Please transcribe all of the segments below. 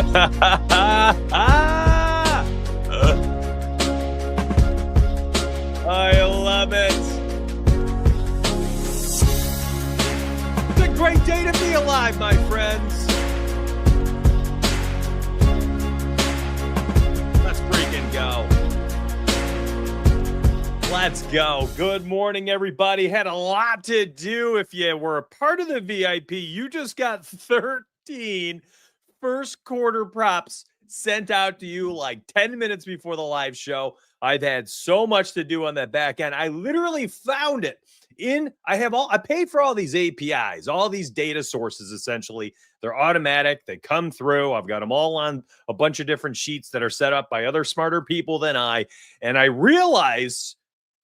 I love it. It's a great day to be alive, my friends. Let's freaking go. Let's go. Good morning, everybody. Had a lot to do. If you were a part of the VIP, you just got 13 first quarter props sent out to you like 10 minutes before the live show. I've had so much to do on that back end. I literally found it I paid for all these APIs, all these data sources, essentially. They're automatic. They come through. I've got them all on a bunch of different sheets that are set up by other smarter people than I. And I realized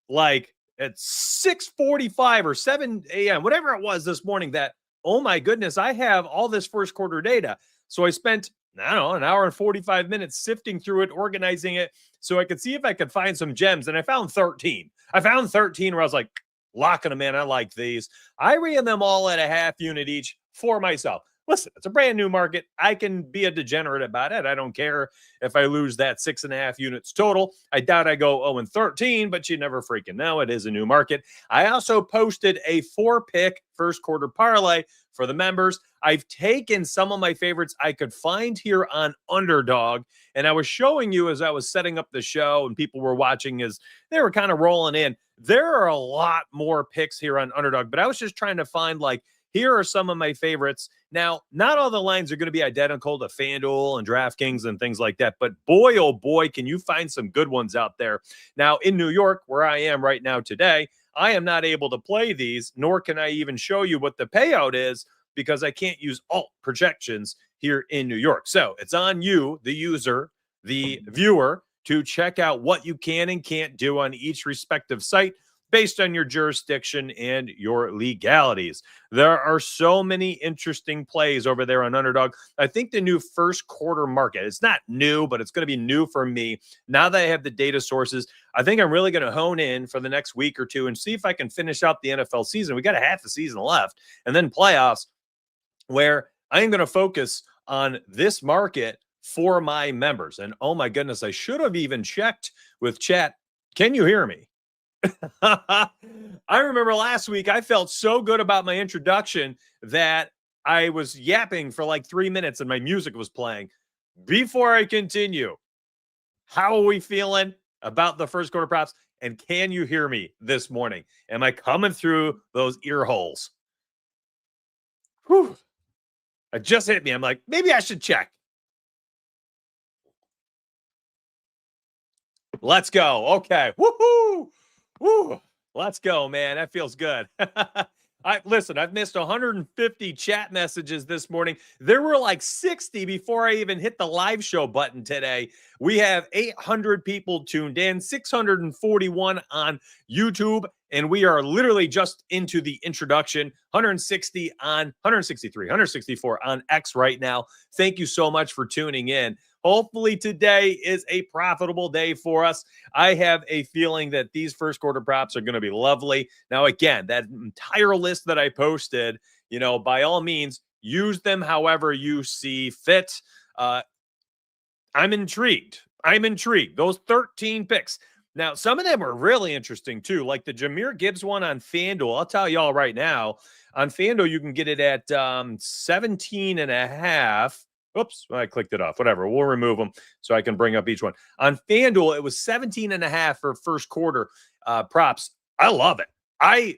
like at 6:45 or 7 a.m., whatever it was this morning, that, oh my goodness, I have all this first quarter data. So I spent, I don't know, an hour and 45 minutes sifting through it, organizing it so I could see if I could find some gems. And I found 13. I found 13 where I was like, locking them in. I like these. I ran them all at a half unit each for myself. Listen, it's a brand new market. I can be a degenerate about it. I don't care if I lose that 6.5 units total. I doubt I go 0-13, but you never freaking know. It is a new market. I also posted a 4-pick first quarter parlay for the members. I've taken some of my favorites I could find here on Underdog, and I was showing you as I was setting up the show and people were watching as they were kind of rolling in. There are a lot more picks here on Underdog, but I was just trying to find, like, here are some of my favorites. Now, not all the lines are going to be identical to FanDuel and DraftKings and things like that, but boy, oh boy, can you find some good ones out there. Now, in New York, where I am right now today, I am not able to play these, nor can I even show you what the payout is because I can't use alt projections here in New York. So it's on you, the user, the viewer, to check out what you can and can't do on each respective site based on your jurisdiction and your legalities. There are so many interesting plays over there on Underdog. I think the new first quarter market, it's not new, but it's going to be new for me. Now that I have the data sources, I think I'm really going to hone in for the next week or two and see if I can finish out the NFL season. We got a half the season left, and then playoffs, where I am going to focus on this market for my members. And oh my goodness, I should have even checked with chat. Can you hear me? I remember last week, I felt so good about my introduction that I was yapping for like 3 minutes and my music was playing. Before I continue, how are we feeling about the first quarter props? And can you hear me this morning? Am I coming through those ear holes? Whew. It just hit me. I'm like, maybe I should check. Let's go. Okay. Woohoo! Woo, let's go, man. That feels good. Listen, I've missed 150 chat messages this morning. There were like 60 before I even hit the live show button today. We have 800 people tuned in, 641 on YouTube, and we are literally just into the introduction. 164 on X right now. Thank you so much for tuning in. Hopefully today is a profitable day for us. I have a feeling that these first quarter props are going to be lovely. Now, again, that entire list that I posted, by all means, use them however you see fit. I'm intrigued. Those 13 picks. Now, some of them are really interesting too, like the Jahmyr Gibbs one on FanDuel. I'll tell y'all right now, on FanDuel, you can get it at 17.5. Oops, I clicked it off. Whatever. We'll remove them so I can bring up each one. On FanDuel, it was 17.5 for first quarter props. I love it. I'm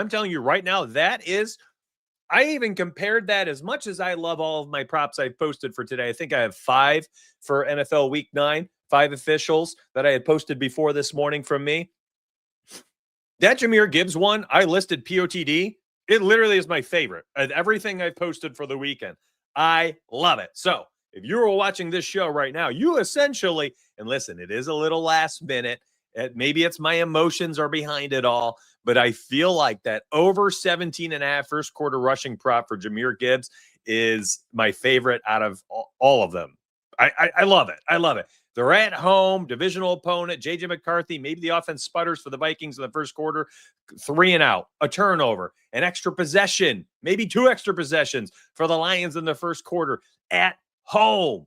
telling you right now, I even compared that, as much as I love all of my props I posted for today. I think I have 5 for NFL Week 9, 5 officials that I had posted before this morning from me. That Jahmyr Gibbs one, I listed POTD. It literally is my favorite of everything I've posted for the weekend. I love it. So if you were watching this show right now, you essentially, and listen, it is a little last minute. Maybe it's my emotions are behind it all, but I feel like that over 17.5 first quarter rushing prop for Jahmyr Gibbs is my favorite out of all of them. I love it. I love it. They're at home, divisional opponent, JJ McCarthy. Maybe the offense sputters for the Vikings in the first quarter. 3 and out, a turnover, an extra possession, maybe 2 extra possessions for the Lions in the first quarter at home.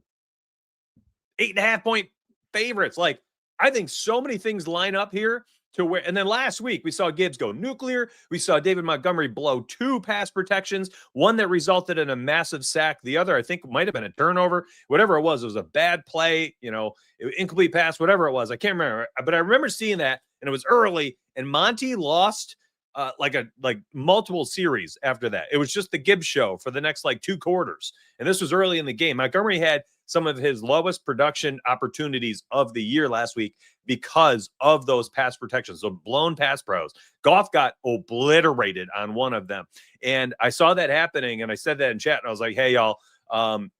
8.5-point favorites. Like, I think so many things line up here to where, and then last week we saw Gibbs go nuclear. We saw David Montgomery blow 2 pass protections, one that resulted in a massive sack. The other, I think, might have been a turnover. Whatever it was a bad play, incomplete pass, whatever it was. I can't remember, but I remember seeing that, and it was early, and Monty lost like multiple series after that. It was just the Gibbs show for the next 2 quarters. And this was early in the game. Montgomery had some of his lowest production opportunities of the year last week because of those pass protections, so blown pass pros. Goff got obliterated on one of them. And I saw that happening, and I said that in chat, and I was like, hey, y'all,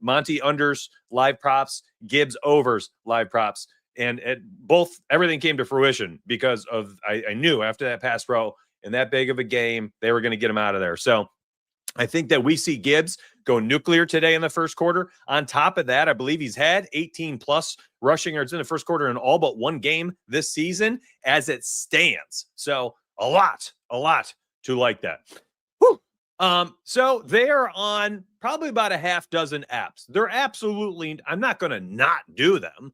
Monty unders, live props, Gibbs overs, live props. And everything came to fruition because of I knew after that pass pro in that big of a game, they were going to get him out of there. So I think that we see Gibbs go nuclear today in the first quarter. On top of that, I believe he's had 18-plus rushing yards in the first quarter in all but one game this season as it stands. So a lot to like that. Whew. So they are on probably about a half dozen apps. They're absolutely, I'm not going to not do them.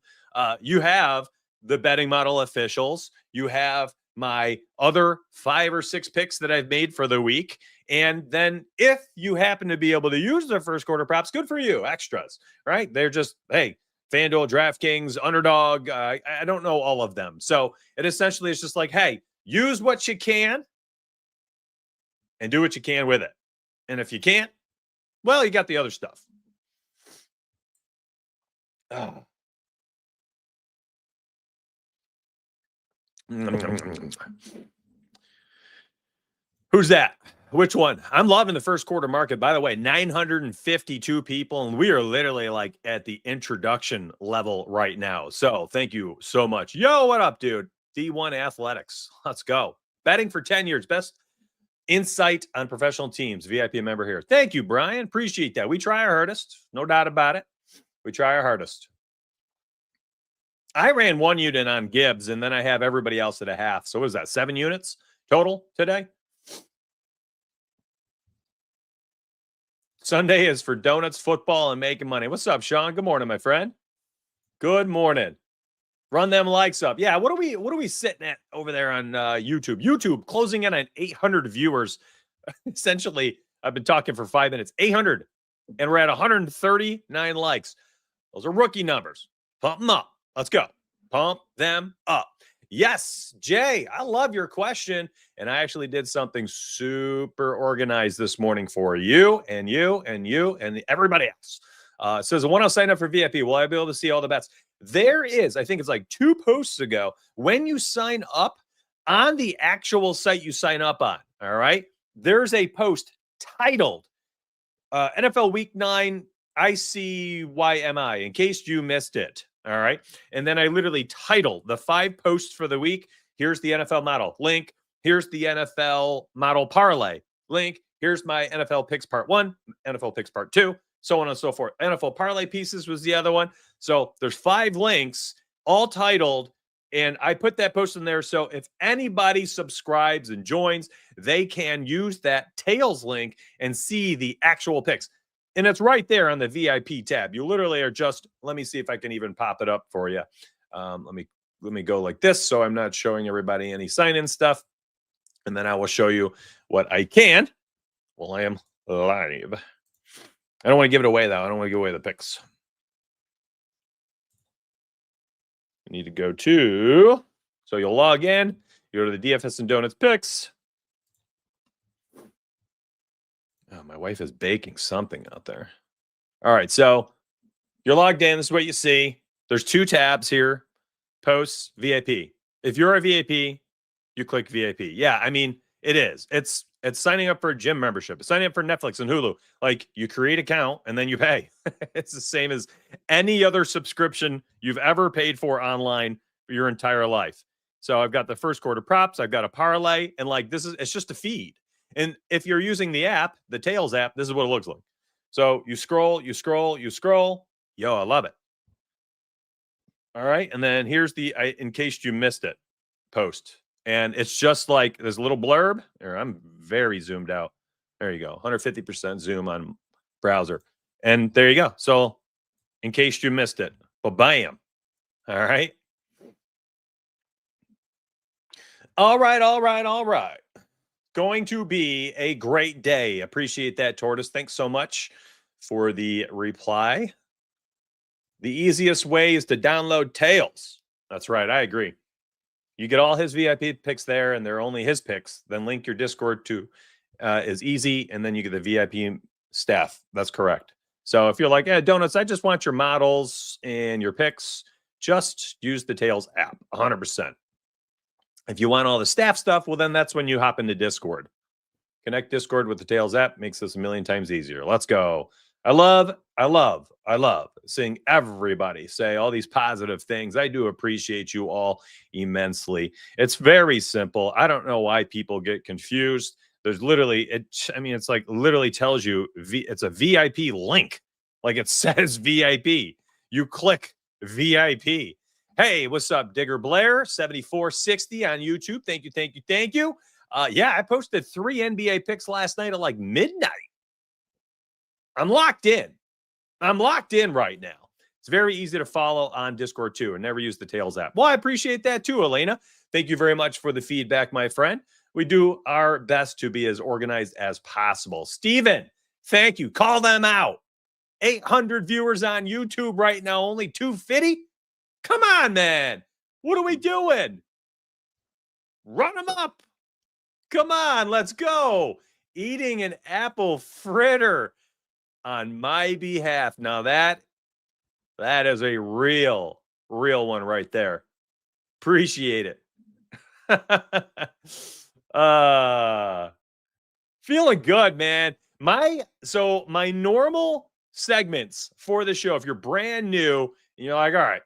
You have the betting model officials. You have my other 5 or 6 picks that I've made for the week. And then if you happen to be able to use their first quarter props, good for you. Extras, right? They're just, hey, FanDuel, DraftKings, Underdog. I don't know all of them. So it essentially is just like, hey, use what you can and do what you can with it. And if you can't, well, you got the other stuff. Oh. Who's that? Which one? I'm loving the first quarter market. By the way, 952 people, and we are literally at the introduction level right now. So thank you so much. Yo, what up, dude? D1 Athletics. Let's go. Betting for 10 years. Best insight on professional teams. VIP member here. Thank you, Brian. Appreciate that. We try our hardest. No doubt about it. We try our hardest. I ran 1 unit on Gibbs, and then I have everybody else at a half. So what is that, 7 units total today? Sunday is for donuts, football, and making money. What's up, Sean? Good morning, my friend. Good morning. Run them likes up. Yeah, what are we sitting at over there on YouTube? YouTube closing in on 800 viewers. Essentially, I've been talking for 5 minutes. 800, and we're at 139 likes. Those are rookie numbers. Pump them up. Let's go. Pump them up. Yes, Jay, I love your question. And I actually did something super organized this morning for you and you and you and everybody else. It says, when I'll sign up for VIP, will I be able to see all the bets? There is, I think it's 2 posts ago, when you sign up on the actual site you sign up on, all right, there's a post titled NFL Week 9 ICYMI, in case you missed it. All right. And then I literally titled the 5 posts for the week. Here's the NFL model link. Here's the NFL model parlay link. Here's my NFL picks part 1, NFL picks part 2, so on and so forth. NFL parlay pieces was the other one. So there's 5 links all titled, and I put that post in there. So if anybody subscribes and joins, they can use that tails link and see the actual picks. And it's right there on the VIP tab. You literally are just, let me see if I can even pop it up for you. Let me go like this, so I'm not showing everybody any sign-in stuff. And then I will show you what I can while I am live. I don't want to give it away, though. I don't want to give away the picks. You need to go to, so you'll log in, you go to the DFS and Donuts picks. Oh, my wife is baking something out there. All right, so you're logged in. This is what you see. There's 2 tabs here, posts, VIP. If you're a VIP, you click VIP. Yeah, I mean, it is. It's signing up for a gym membership. It's signing up for Netflix and Hulu. You create an account and then you pay. It's the same as any other subscription you've ever paid for online for your entire life. So I've got the first quarter props. I've got a parlay. And it's just a feed. And if you're using the app, the Tails app, this is what it looks like. So you scroll. Yo, I love it. All right. And then here's the, in case you missed it, post. And it's just like this little blurb. Or I'm very zoomed out. There you go. 150% zoom on browser. And there you go. So in case you missed it, but bam. All right. All right. Going to be a great day. Appreciate that, Tortoise. Thanks so much for the reply. The easiest way is to download Tails. That's right. I agree. You get all his VIP picks there, and they're only his picks. Then link your Discord to is easy, and then you get the VIP staff. That's correct. So if you're like, Donuts, I just want your models and your picks, just use the Tails app, 100%. If you want all the staff stuff, well, then that's when you hop into Discord. Connect Discord with the Tails app. Makes this a million times easier. Let's go. I love seeing everybody say all these positive things. I do appreciate you all immensely. It's very simple. I don't know why people get confused. There's literally, it's like literally tells you it's a VIP link. Like it says VIP. You click VIP. Hey, what's up, Digger Blair? 7460 on YouTube. Thank you. Yeah, I posted 3 NBA picks last night at like midnight. I'm locked in right now. It's very easy to follow on Discord too, and never use the Tails app. Well, I appreciate that too, Elena. Thank you very much for the feedback, my friend. We do our best to be as organized as possible. Steven, thank you. Call them out. 800 viewers on YouTube right now, only 250? Come on, man. What are we doing? Run them up. Come on, let's go. Eating an apple fritter on my behalf. Now that is a real one right there. Appreciate it. Feeling good, man. My normal segments for the show, if you're brand new, you're like, all right,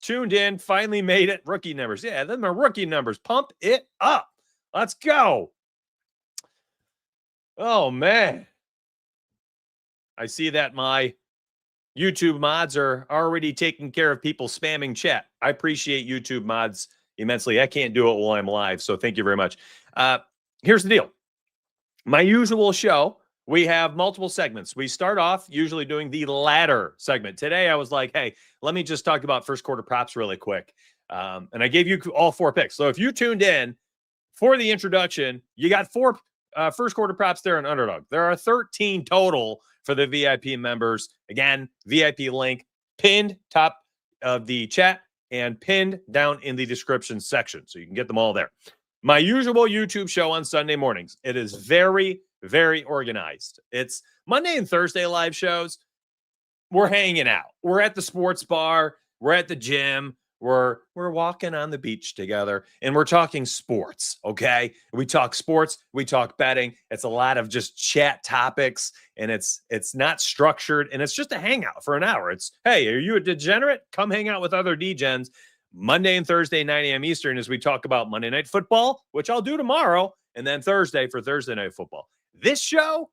tuned in, finally made it. Rookie numbers. Yeah, then my rookie numbers. Pump it up. Let's go. Oh, man. I see that my YouTube mods are already taking care of people spamming chat. I appreciate YouTube mods immensely. I can't do it while I'm live, so thank you very much. Here's the deal. My usual show, we have multiple segments. We start off usually doing the ladder segment. Today, I was like, hey, let me just talk about first quarter props really quick. And I gave you all 4 picks. So if you tuned in for the introduction, you got 4 first quarter props there in Underdog. There are 13 total for the VIP members. Again, VIP link pinned top of the chat and pinned down in the description section. So you can get them all there. My usual YouTube show on Sunday mornings. It is very, very organized. It's Monday and Thursday live shows. We're hanging out. We're at the sports bar. We're at the gym. We're walking on the beach together, and we're talking sports, okay? We talk sports. We talk betting. It's a lot of just chat topics, and it's not structured, and it's just a hangout for an hour. It's, hey, are you a degenerate? Come hang out with other degens. Monday and Thursday, 9 a.m. Eastern, as we talk about Monday Night Football, which I'll do tomorrow, and then Thursday for Thursday Night Football. This show,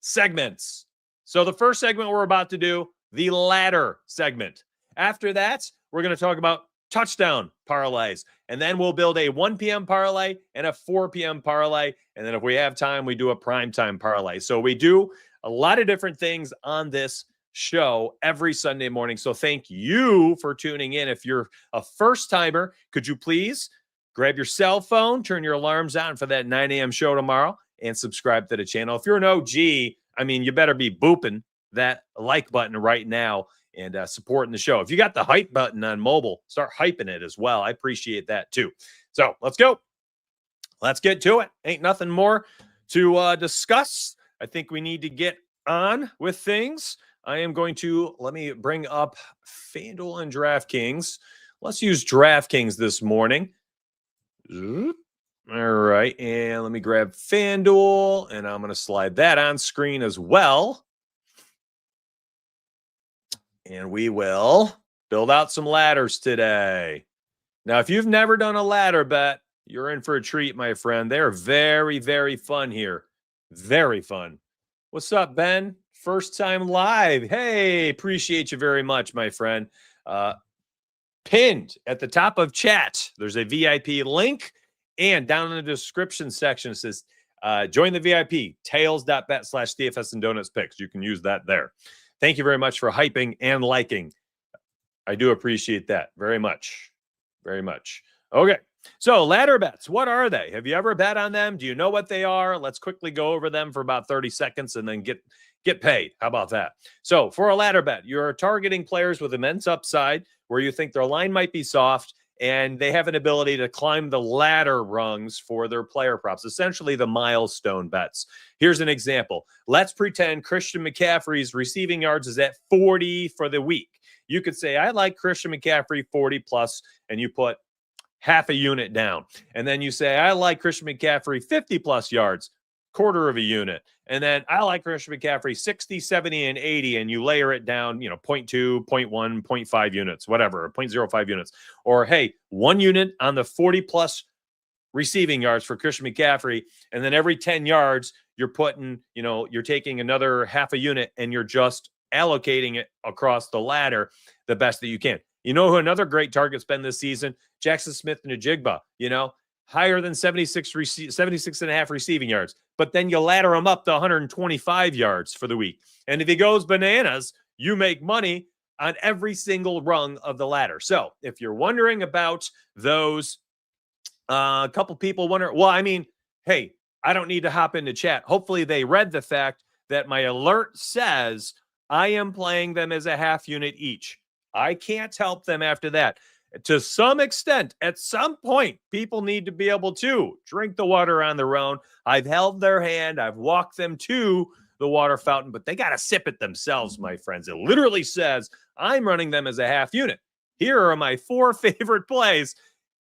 segments. So the first segment we're about to do, the ladder segment. After that, we're going to talk about touchdown parlays, and then we'll build a 1 p.m. parlay and a 4 p.m. parlay, and then if we have time, we do a primetime parlay. So we do a lot of different things on this show every Sunday morning. So thank you for tuning in. If you're a first-timer, could you please grab your cell phone, turn your alarms on for that 9 a.m. show tomorrow, and subscribe to the channel. If you're an OG, you better be booping that like button right now and supporting the show. If you got the hype button on mobile, start hyping it as well. I appreciate that too. So let's go. Let's get to it. Ain't nothing more to discuss. I think we need to get on with things. I am going to, let me bring up FanDuel and DraftKings. Let's use DraftKings this morning. All right. And let me grab FanDuel, and I'm going to slide that on screen as well. And we will build out some ladders today. Now, if you've never done a ladder bet, you're in for a treat, my friend. They're very, very fun here. Very fun. What's up, Ben? First time live. Hey, appreciate you very much, my friend. Pinned at the top of chat, there's a VIP link. And down in the description section, it says, join the VIP, tails.bet/DFS and Donuts picks. You can use that there. Thank you very much for hyping and liking. I do appreciate that very much. Very much. Okay. So ladder bets, what are they? Have you ever bet on them? Do you know what they are? Let's quickly go over them for about 30 seconds and then get paid. How about that? So for a ladder bet, you're targeting players with immense upside where you think their line might be soft and they have an ability to climb the ladder rungs for their player props, essentially the milestone bets. Here's an example. Let's pretend Christian McCaffrey's receiving yards is at 40 for the week. You could say, I like Christian McCaffrey 40 plus, and you put half a unit down. And then you say, I like Christian McCaffrey 50 plus yards, quarter of a unit. And then I like Christian McCaffrey 60, 70, and 80, and you layer it down, 0.2, 0.1, 0.5 units, whatever, 0.05 units. Or, hey, 1 unit on the 40 plus receiving yards for Christian McCaffrey, and then every 10 yards, you're putting, you're taking another half a unit, and you're just allocating it across the ladder the best that you can. You know who another great target's been this season? Jackson Smith and Najigba, higher than 76 and a half receiving yards. But then you ladder him up to 125 yards for the week. And if he goes bananas, you make money on every single rung of the ladder. So if you're wondering about those, a couple people wonder, hey, I don't need to hop into chat. Hopefully they read the fact that my alert says I am playing them as a half unit each. I can't help them after that. To some extent, at some point, people need to be able to drink the water on their own. I've held their hand. I've walked them to the water fountain, but they got to sip it themselves, my friends. It literally says I'm running them as a half unit. Here are my 4 favorite plays.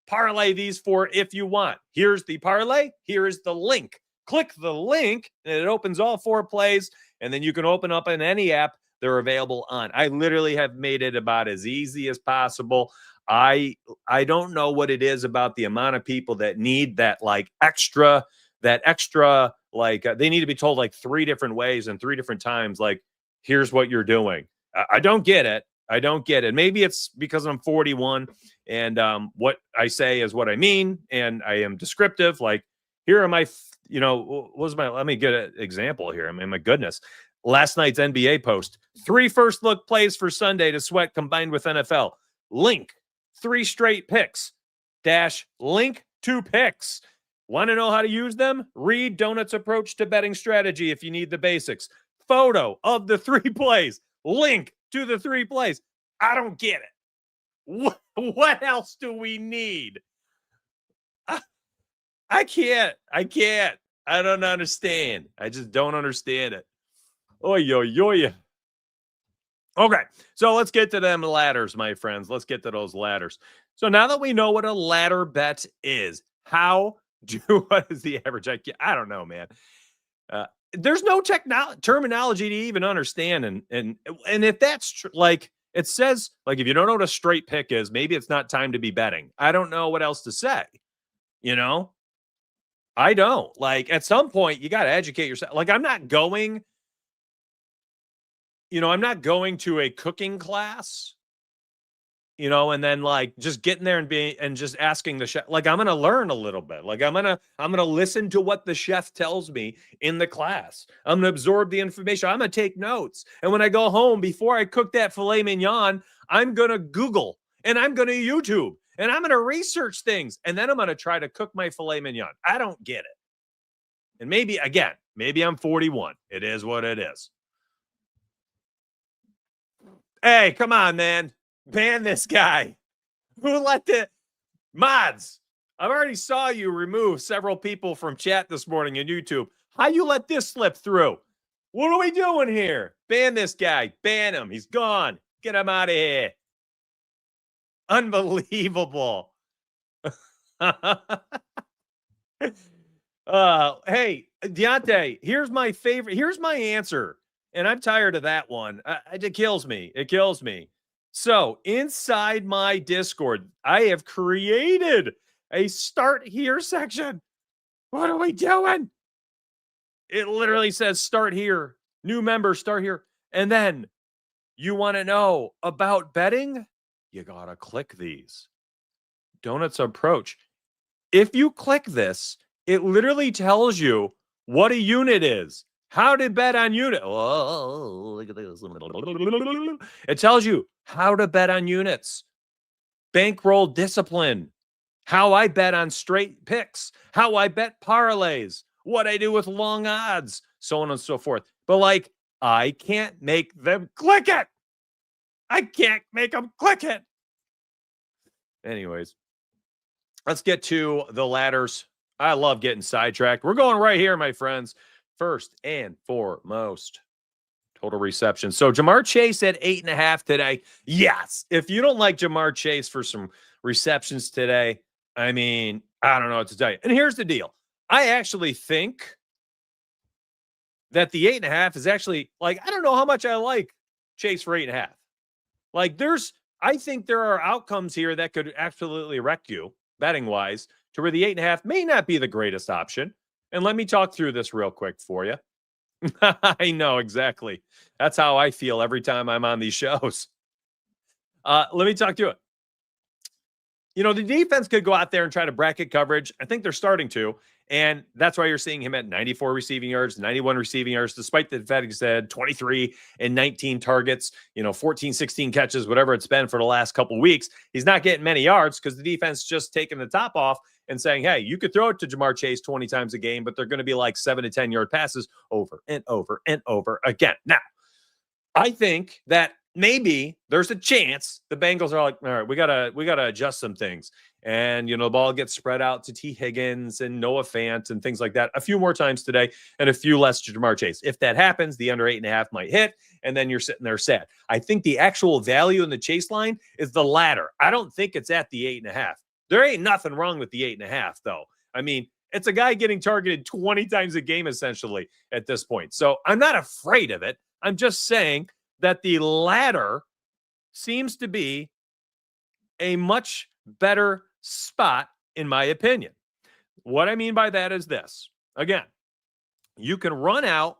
Parlay these 4 if you want. Here's the parlay. Here's the link. Click the link, and it opens all 4 plays, and then you can open up in any app they're available on. I literally have made it about as easy as possible. I don't know what it is about the amount of people that need that extra, they need to be told 3 different ways and 3 different times, here's what you're doing. I don't get it. I don't get it. Maybe it's because I'm 41 and what I say is what I mean. And I am descriptive. Here are my, let me get an example here. My goodness. Last night's NBA post, 3 first look plays for Sunday to sweat combined with NFL. Link 3 straight picks - link 2 picks. Want to know how to use them? Read Donut's approach to betting strategy if you need the basics. Photo of the 3 plays. Link to the 3 plays. I don't get it. What else do we need? I can't. I don't understand. I just don't understand it. Oy. Okay, so let's get to them ladders, my friends. Let's get to those ladders. So now that we know what a ladder bet is, what is the average? I don't know, man. There's no terminology to even understand. And if that's it says, if you don't know what a straight pick is, maybe it's not time to be betting. I don't know what else to say. I don't. At some point, you got to educate yourself. I'm not going to a cooking class, and then just getting there and just asking the chef. I'm going to learn a little bit. I'm going to listen to what the chef tells me in the class. I'm going to absorb the information. I'm going to take notes. And when I go home, before I cook that filet mignon, I'm going to Google and I'm going to YouTube and I'm going to research things. And then I'm going to try to cook my filet mignon. I don't get it. And maybe I'm 41. It is what it is. Hey, come on, man. Ban this guy. Who let the mods? I've already saw you remove several people from chat this morning on YouTube. How you let this slip through? What are we doing here? Ban this guy. Ban him. He's gone. Get him out of here. Unbelievable. Hey, Deontay, here's my favorite. Here's my answer. And I'm tired of that one. It kills me. So inside my Discord, I have created a start here section. What are we doing? It literally says start here. New member, start here. And then you want to know about betting? you got to click these. Donuts approach. If you click this, it literally tells you what a unit is. How to bet on unit. Oh, look at this. It tells you how to bet on units, bankroll discipline, how I bet on straight picks, how I bet parlays, what I do with long odds, so on and so forth. But like, I can't make them click it. I can't make them click it. Anyways, let's get to the ladders. I love getting sidetracked. We're going right here, my friends. First and foremost, total reception. So Jamar Chase at 8.5 today. Yes. If you don't like Jamar Chase for some receptions today, I mean, I don't know what to tell you. And here's the deal. I actually think that the 8.5 is actually like, I don't know how much I like Chase for 8.5. Like I think there are outcomes here that could absolutely wreck you betting wise to where the 8.5 may not be the greatest option. And let me talk through this real quick for you. I know exactly. That's how I feel every time I'm on these shows. Let me talk through it. You know, the defense could go out there and try to bracket coverage. I think they're starting to. And that's why you're seeing him at 94 receiving yards, 91 receiving yards, despite the fact he said 23 and 19 targets, 14, 16 catches, whatever it's been for the last couple of weeks. He's not getting many yards because the defense just taking the top off and saying, hey, you could throw it to Jamar Chase 20 times a game, but they're going to be like 7 to 10 yard passes over and over and over again. Now, I think that maybe there's a chance the Bengals are like, all right, we gotta adjust some things. And, the ball gets spread out to T. Higgins and Noah Fant and things like that a few more times today and a few less to Jamar Chase. If that happens, the under 8.5 might hit, and then you're sitting there sad. I think the actual value in the Chase line is the latter. I don't think it's at the 8.5. There ain't nothing wrong with the 8.5, though. I mean, it's a guy getting targeted 20 times a game, essentially, at this point. So I'm not afraid of it. I'm just saying that the latter seems to be a much better spot, in my opinion. What I mean by that is this. Again, you can run out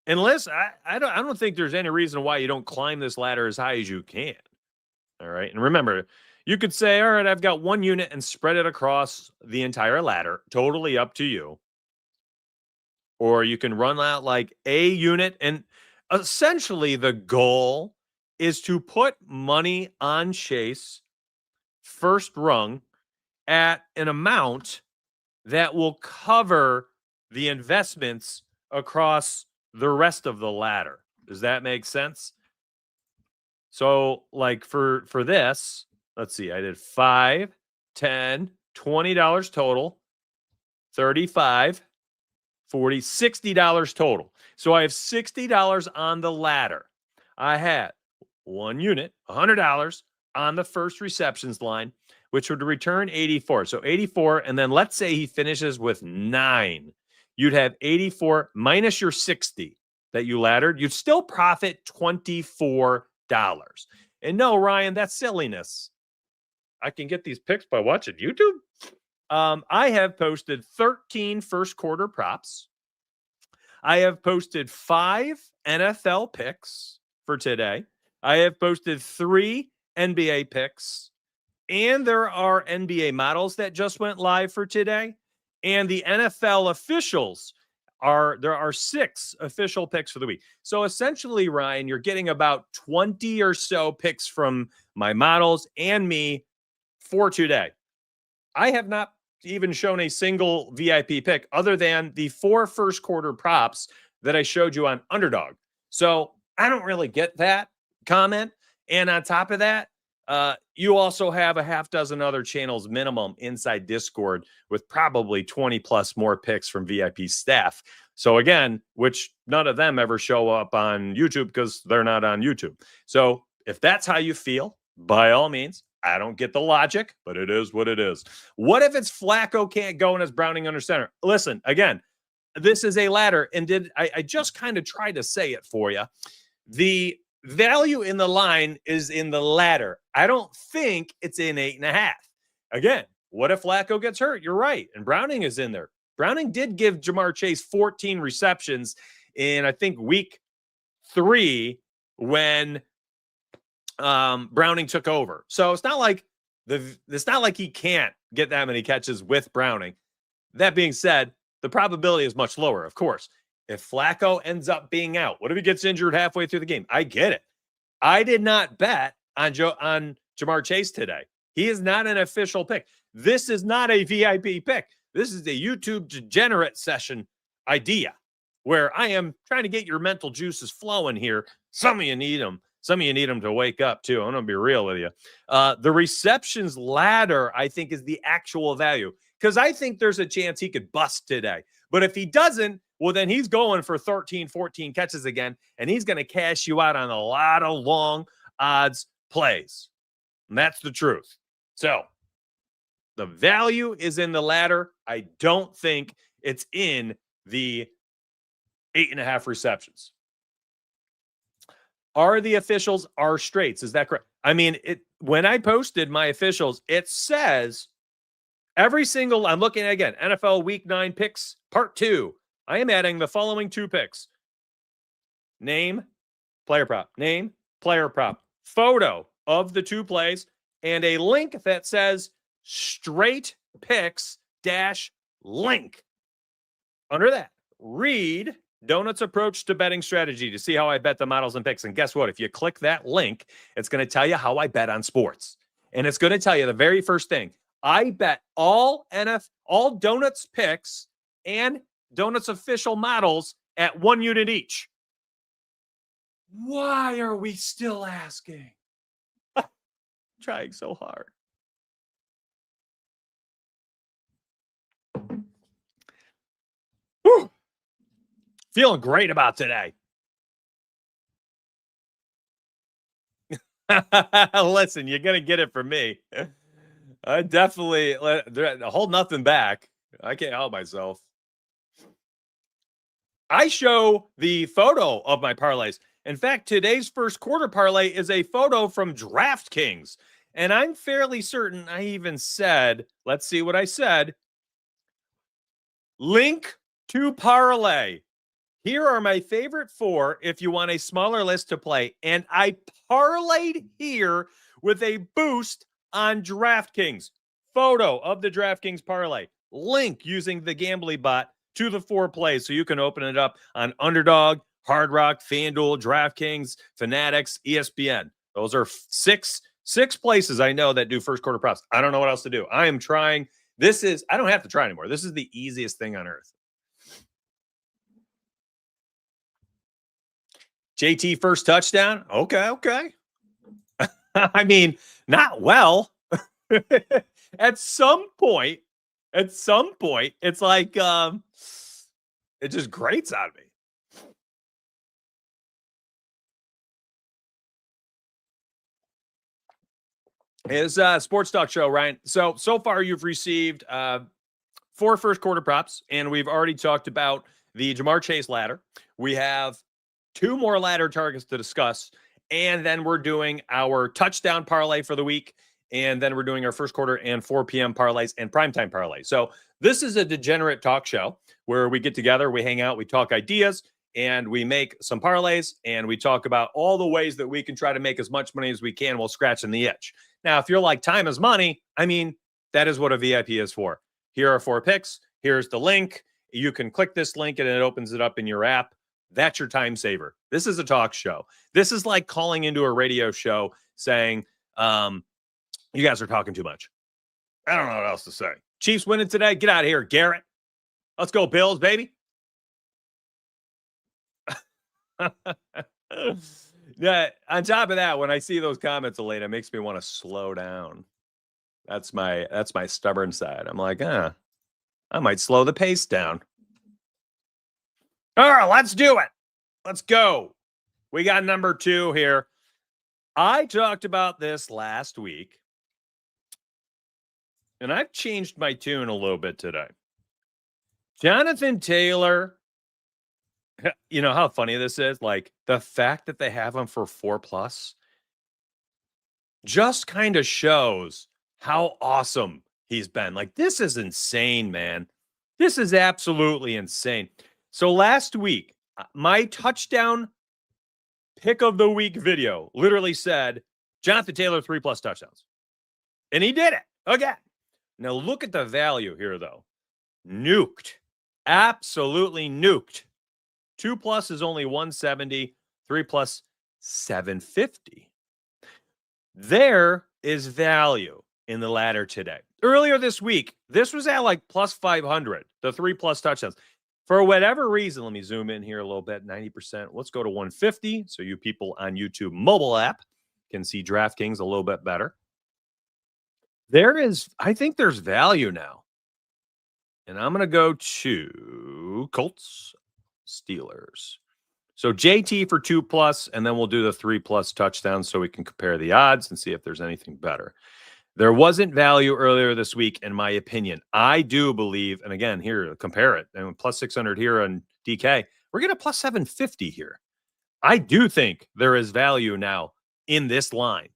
unless I don't think there's any reason why you don't climb this ladder as high as you can. All right. And remember, you could say, all right, I've got one unit and spread it across the entire ladder. Totally up to you. Or you can run out like a unit. And essentially the goal is to put money on Chase first rung at an amount that will cover the investments across the rest of the ladder. Does that make sense? So like for this, let's see, I did $5, $10, $20 total, $35, $40, $60 total. So I have $60 on the ladder. I had one unit, $100 on the first receptions line, which would return 84. So 84, and then let's say he finishes with 9. You'd have 84 minus your 60 that you laddered. You'd still profit $24. And no, Ryan, that's silliness. I can get these picks by watching YouTube. I have posted 13 first quarter props. I have posted 5 NFL picks for today. I have posted 3 NBA picks. And there are NBA models that just went live for today. And the NFL officials there are 6 official picks for the week. So essentially, Ryan, you're getting about 20 or so picks from my models and me for today. I have not even shown a single VIP pick other than the 4 first quarter props that I showed you on Underdog. So I don't really get that comment. And on top of that, you also have a half dozen other channels minimum inside Discord with probably 20 plus more picks from VIP staff. So again, which none of them ever show up on YouTube because they're not on YouTube. So if that's how you feel, by all means, I don't get the logic, but it is what it is. What if it's Flacco can't go and it's Browning under center? Listen, again, this is a ladder. And I just kind of tried to say it for you. The value in the line is in the ladder. I don't think it's in 8.5. Again, what if Flacco gets hurt? You're right. And Browning is in there. Browning did give Jamar Chase 14 receptions in, I think, week 3 when Browning took over. So it's not like he can't get that many catches with Browning. That being said, the probability is much lower, of course. If Flacco ends up being out, what if he gets injured halfway through the game? I get it. I did not bet on Jamar Chase today. He is not an official pick. This is not a VIP pick. This is a YouTube degenerate session idea where I am trying to get your mental juices flowing here. Some of you need them. Some of you need them to wake up, too. I'm going to be real with you. The receptions ladder, I think, is the actual value because I think there's a chance he could bust today. But if he doesn't, well, then he's going for 13, 14 catches again, and he's going to cash you out on a lot of long odds plays. And that's the truth. So the value is in the ladder. I don't think it's in the 8.5 receptions. Are the officials our straights? Is that correct? I mean, when I posted my officials, it says every single, I'm looking at again, NFL Week 9 picks, part 2. I am adding the following 2 picks. Name, player prop. Name, player prop. Photo of the 2 plays and a link that says straight picks -link. Under that, read Donut's approach to betting strategy to see how I bet the models and picks. And guess what? If you click that link, it's going to tell you how I bet on sports. And it's going to tell you the very first thing. I bet all Donut's picks and Donut's official models at 1 unit each. Why are we still asking? Trying so hard. Whew. Feeling great about today. Listen, you're going to get it from me. I definitely hold nothing back. I can't help myself. I show the photo of my parlays. In fact, today's first quarter parlay is a photo from DraftKings. And I'm fairly certain I even said, let's see what I said. Link to parlay. Here are my favorite 4 if you want a smaller list to play. And I parlayed here with a boost on DraftKings. Photo of the DraftKings parlay. Link using the Gambly bot to the 4 plays so you can open it up on Underdog, Hard Rock, FanDuel, DraftKings, Fanatics, ESPN. Those are six places I know that do first quarter props. I don't know what else to do. I am trying. I don't have to try anymore. This is the easiest thing on earth. JT first touchdown. Okay. I mean, not well. At some point, it's like it just grates on me. It's a sports talk show, Ryan. So far you've received 4 first quarter props, and we've already talked about the Jamar Chase ladder. We have 2 more ladder targets to discuss, and then we're doing our touchdown parlay for the week, and then we're doing our first quarter and 4 p.m. parlays and primetime parlays. So this is a degenerate talk show where we get together, we hang out, we talk ideas, and we make some parlays, and we talk about all the ways that we can try to make as much money as we can while scratching the itch. Now, if you're like, time is money, I mean, that is what a VIP is for. Here are 4 picks. Here's the link. You can click this link, and it opens it up in your app. That's your time saver. This is a talk show. This is like calling into a radio show saying, you guys are talking too much. I don't know what else to say. Chiefs winning today. Get out of here, Garrett. Let's go, Bills, baby. Yeah. On top of that, when I see those comments, Elena, it makes me want to slow down. That's my stubborn side. I'm like, I might slow the pace down. All right, let's do it. Let's go. We got number 2 here. I talked about this last week, and I've changed my tune a little bit today. Jonathan Taylor, you know how funny this is? Like, the fact that they have him for 4+ just kind of shows how awesome he's been. Like, this is insane, man. This is absolutely insane. So last week, my touchdown pick of the week video literally said Jonathan Taylor, 3+ touchdowns. And he did it again. Now look at the value here, though. Nuked. Absolutely nuked. 2+ is only 170, 3+ 750. There is value in the ladder today. Earlier this week, this was at like plus 500, the 3+ touchdowns. For whatever reason, let me zoom in here a little bit, 90%. Let's go to 150 so you people on YouTube mobile app can see DraftKings a little bit better. I think there's value now. And I'm going to go to Colts, Steelers. So JT for 2+, and then we'll do the 3+ touchdowns so we can compare the odds and see if there's anything better. There wasn't value earlier this week, in my opinion. I do believe, and again, here, compare it. And plus 600 here on DK. We're getting a plus 750 here. I do think there is value now in this line.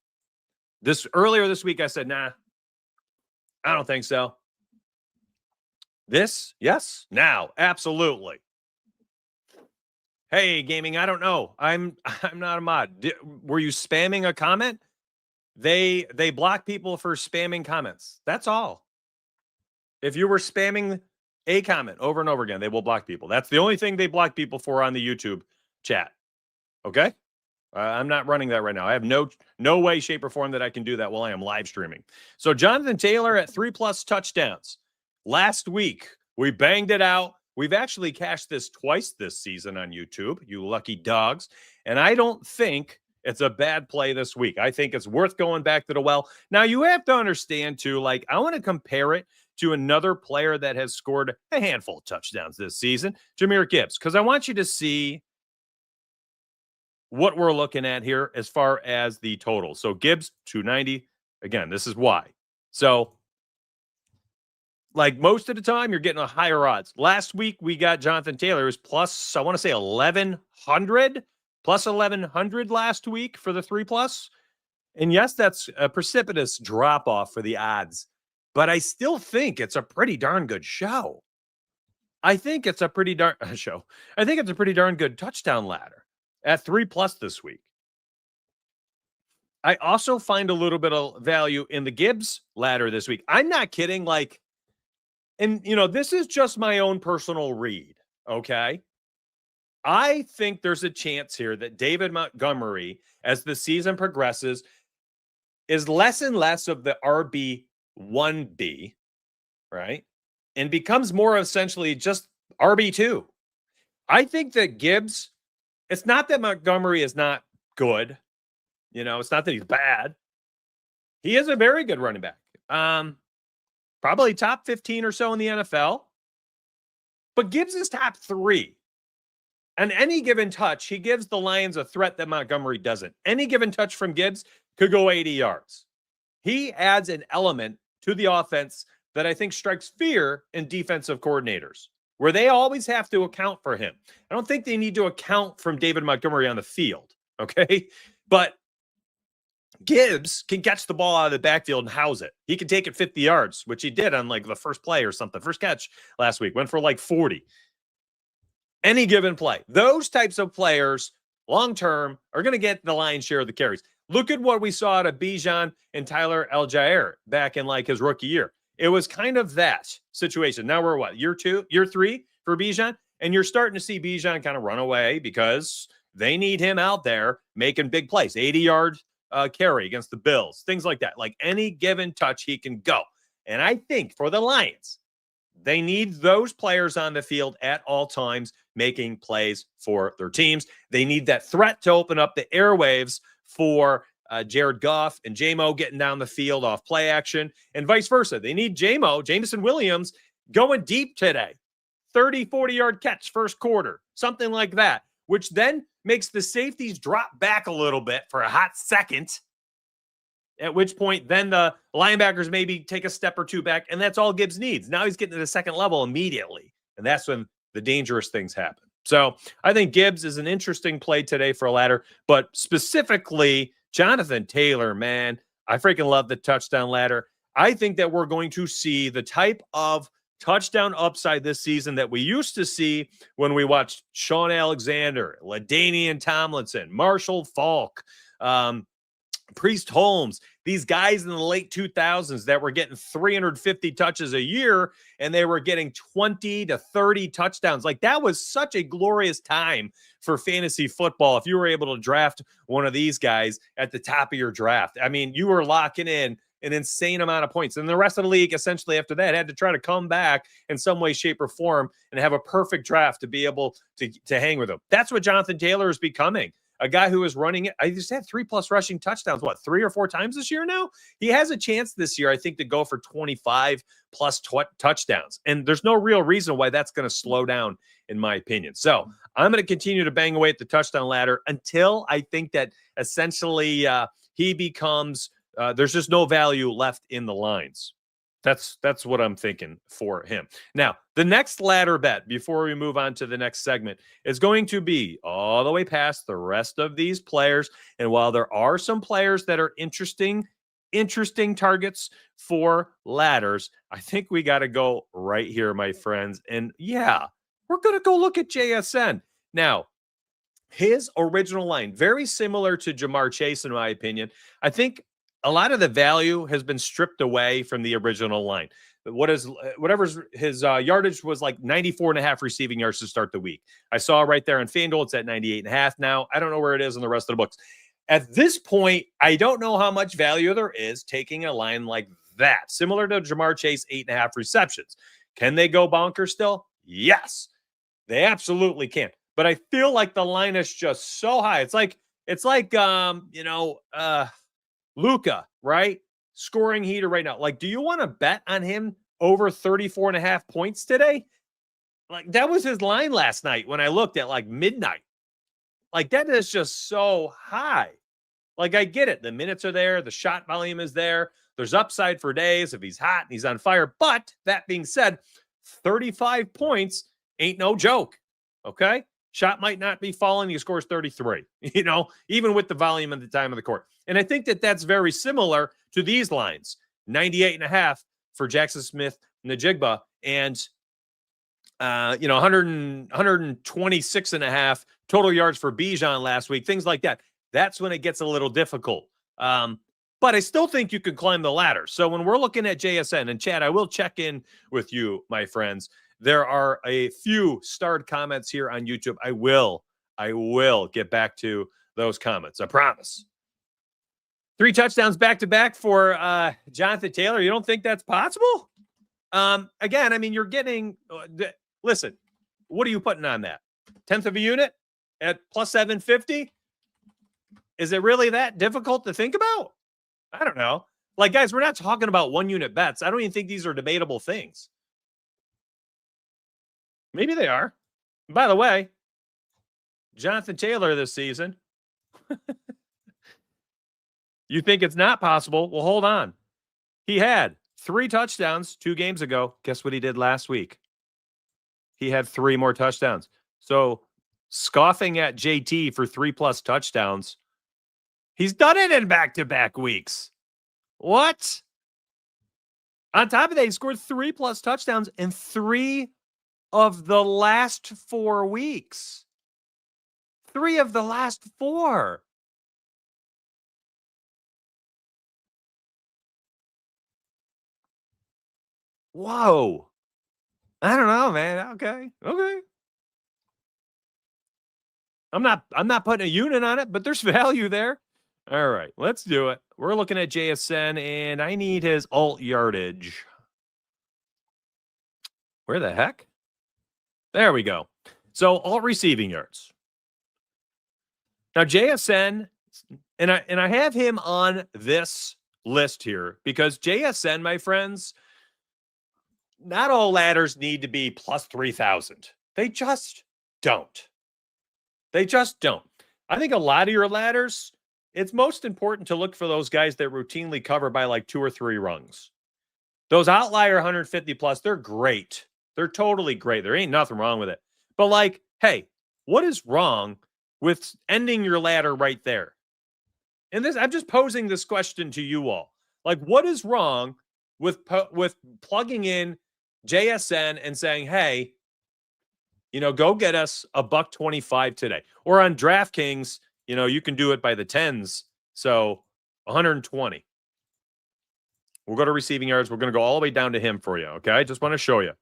Earlier this week, I said, nah, I don't think so. This, yes, now, absolutely. Hey, gaming, I don't know. I'm not a mod. Were you spamming a comment? They block people for spamming comments. That's all. If you were spamming a comment over and over again, they will block people. That's the only thing they block people for on the YouTube chat. Okay? I'm not running that right now. I have no way, shape, or form that I can do that while I am live streaming. So Jonathan Taylor at 3+ touchdowns. Last week, we banged it out. We've actually cashed this twice this season on YouTube, you lucky dogs. And I don't think it's a bad play this week. I think it's worth going back to the well. Now, you have to understand, too, like, I want to compare it to another player that has scored a handful of touchdowns this season, Jahmyr Gibbs, because I want you to see what we're looking at here as far as the total. So Gibbs, 290. Again, this is why. So, like most of the time, you're getting a higher odds. Last week, we got Jonathan Taylor. It was plus, I want to say 1,100. Plus 1,100 last week for the 3+. And yes, that's a precipitous drop-off for the odds. But I still think it's a pretty darn good show. I think it's a pretty darn good touchdown ladder at 3+ this week. I also find a little bit of value in the Gibbs ladder this week. I'm not kidding. Like, and, this is just my own personal read, okay? I think there's a chance here that David Montgomery, as the season progresses, is less and less of the RB1B, right? And becomes more essentially just RB2. I think that Gibbs, it's not that Montgomery is not good. It's not that he's bad. He is a very good running back. Probably top 15 or so in the NFL. But Gibbs is top 3. And any given touch, he gives the Lions a threat that Montgomery doesn't. Any given touch from Gibbs could go 80 yards. He adds an element to the offense that I think strikes fear in defensive coordinators, where they always have to account for him. I don't think they need to account from David Montgomery on the field, okay? But Gibbs can catch the ball out of the backfield and house it. He can take it 50 yards, which he did on like the first play or something. First catch last week, went for like 40. Any given play. Those types of players, long-term, are going to get the lion's share of the carries. Look at what we saw out of Bijan and Tyler Algier back in like his rookie year. It was kind of that situation. Now we're what? Year 3 for Bijan? And you're starting to see Bijan kind of run away because they need him out there making big plays. 80-yard carry against the Bills. Things like that. Like any given touch, he can go. And I think for the Lions, they need those players on the field at all times making plays for their teams. They need that threat to open up the airwaves for Jared Goff and J-Mo getting down the field off play action and vice versa. They need Jameson Williams, going deep today. 30, 40-yard catch first quarter, something like that, which then makes the safeties drop back a little bit for a hot second, at which point then the linebackers maybe take a step or two back, and that's all Gibbs needs. Now he's getting to the second level immediately, and that's when the dangerous things happen. So I think Gibbs is an interesting play today for a ladder, but specifically Jonathan Taylor, man, I freaking love the touchdown ladder. I think that we're going to see the type of touchdown upside this season that we used to see when we watched Sean Alexander, LaDainian Tomlinson, Marshall Faulk, Priest Holmes, these guys in the late 2000s that were getting 350 touches a year and they were getting 20 to 30 touchdowns. Like that was such a glorious time for fantasy football. If you were able to draft one of these guys at the top of your draft, I mean, you were locking in an insane amount of points. And the rest of the league, essentially after that, had to try to come back in some way, shape, or form and have a perfect draft to be able to hang with them. That's what Jonathan Taylor is becoming. A guy who is running it. I just had 3+ rushing touchdowns, 3 or 4 times this year now? He has a chance this year, I think, to go for 25+ touchdowns. And there's no real reason why that's going to slow down, in my opinion. So I'm going to continue to bang away at the touchdown ladder until I think that essentially he becomes, there's just no value left in the lines. That's what I'm thinking for him. Now, the next ladder bet before we move on to the next segment is going to be all the way past the rest of these players. And while there are some players that are interesting targets for ladders, I think we got to go right here, my friends. And yeah, we're going to go look at JSN. Now, his original line, very similar to Jamar Chase, in my opinion. I think a lot of the value has been stripped away from the original line. Whatever's his yardage was like 94.5 receiving yards to start the week. I saw right there on FanDuel, it's at 98.5 now. I don't know where it is in the rest of the books. At this point, I don't know how much value there is taking a line like that. Similar to Jamar Chase, 8.5 receptions. Can they go bonkers still? Yes, they absolutely can. But I feel like the line is just so high. It's like Luka, right? Scoring heater right now. Like, do you want to bet on him over 34.5 points today? Like, that was his line last night when I looked at like midnight. Like, that is just so high. Like, I get it. The minutes are there. The shot volume is there. There's upside for days if he's hot and he's on fire. But that being said, 35 points ain't no joke. Okay? Shot might not be falling. He scores 33, even with the volume and the time of the court. And I think that that's very similar to these lines. 98.5 for Jackson Smith-Njigba and 126.5 total yards for Bijan last week, things like that. That's when it gets a little difficult. But I still think you can climb the ladder. So when we're looking at JSN, and Chad, I will check in with you, my friends. There are a few starred comments here on YouTube. I will get back to those comments. I promise. 3 touchdowns back-to-back for Jonathan Taylor. You don't think that's possible? Again, I mean, you're getting listen, what are you putting on that? 10th of a unit at plus 750? Is it really that difficult to think about? I don't know. Like, guys, we're not talking about 1-unit bets. I don't even think these are debatable things. Maybe they are. By the way, Jonathan Taylor this season. You think it's not possible? Well, hold on. He had 3 touchdowns 2 games ago. Guess what he did last week? He had 3 more touchdowns. So scoffing at JT for 3+ touchdowns, he's done it in back-to-back weeks. What? On top of that, he scored 3+ touchdowns in 3 of the last 4 weeks. 3 of the last 4. Whoa. I don't know, man. Okay. I'm not putting a unit on it, but there's value there. All right, let's do it. We're looking at JSN, and I need his alt yardage. Where the heck? There we go. So alt receiving yards. Now JSN, and I have him on this list here because JSN, my friends, not all ladders need to be plus 3,000. They just don't. I think a lot of your ladders, it's most important to look for those guys that routinely cover by like 2 or 3 rungs. Those outlier 150 plus, they're great. They're totally great. There ain't nothing wrong with it. But like, hey, what is wrong with ending your ladder right there? And this, I'm just posing this question to you all. Like, what is wrong with plugging in JSN and saying, hey, go get us $125 today? Or on DraftKings, you can do it by the tens. So 120. We'll go to receiving yards. We're going to go all the way down to him for you, okay? I just want to show you.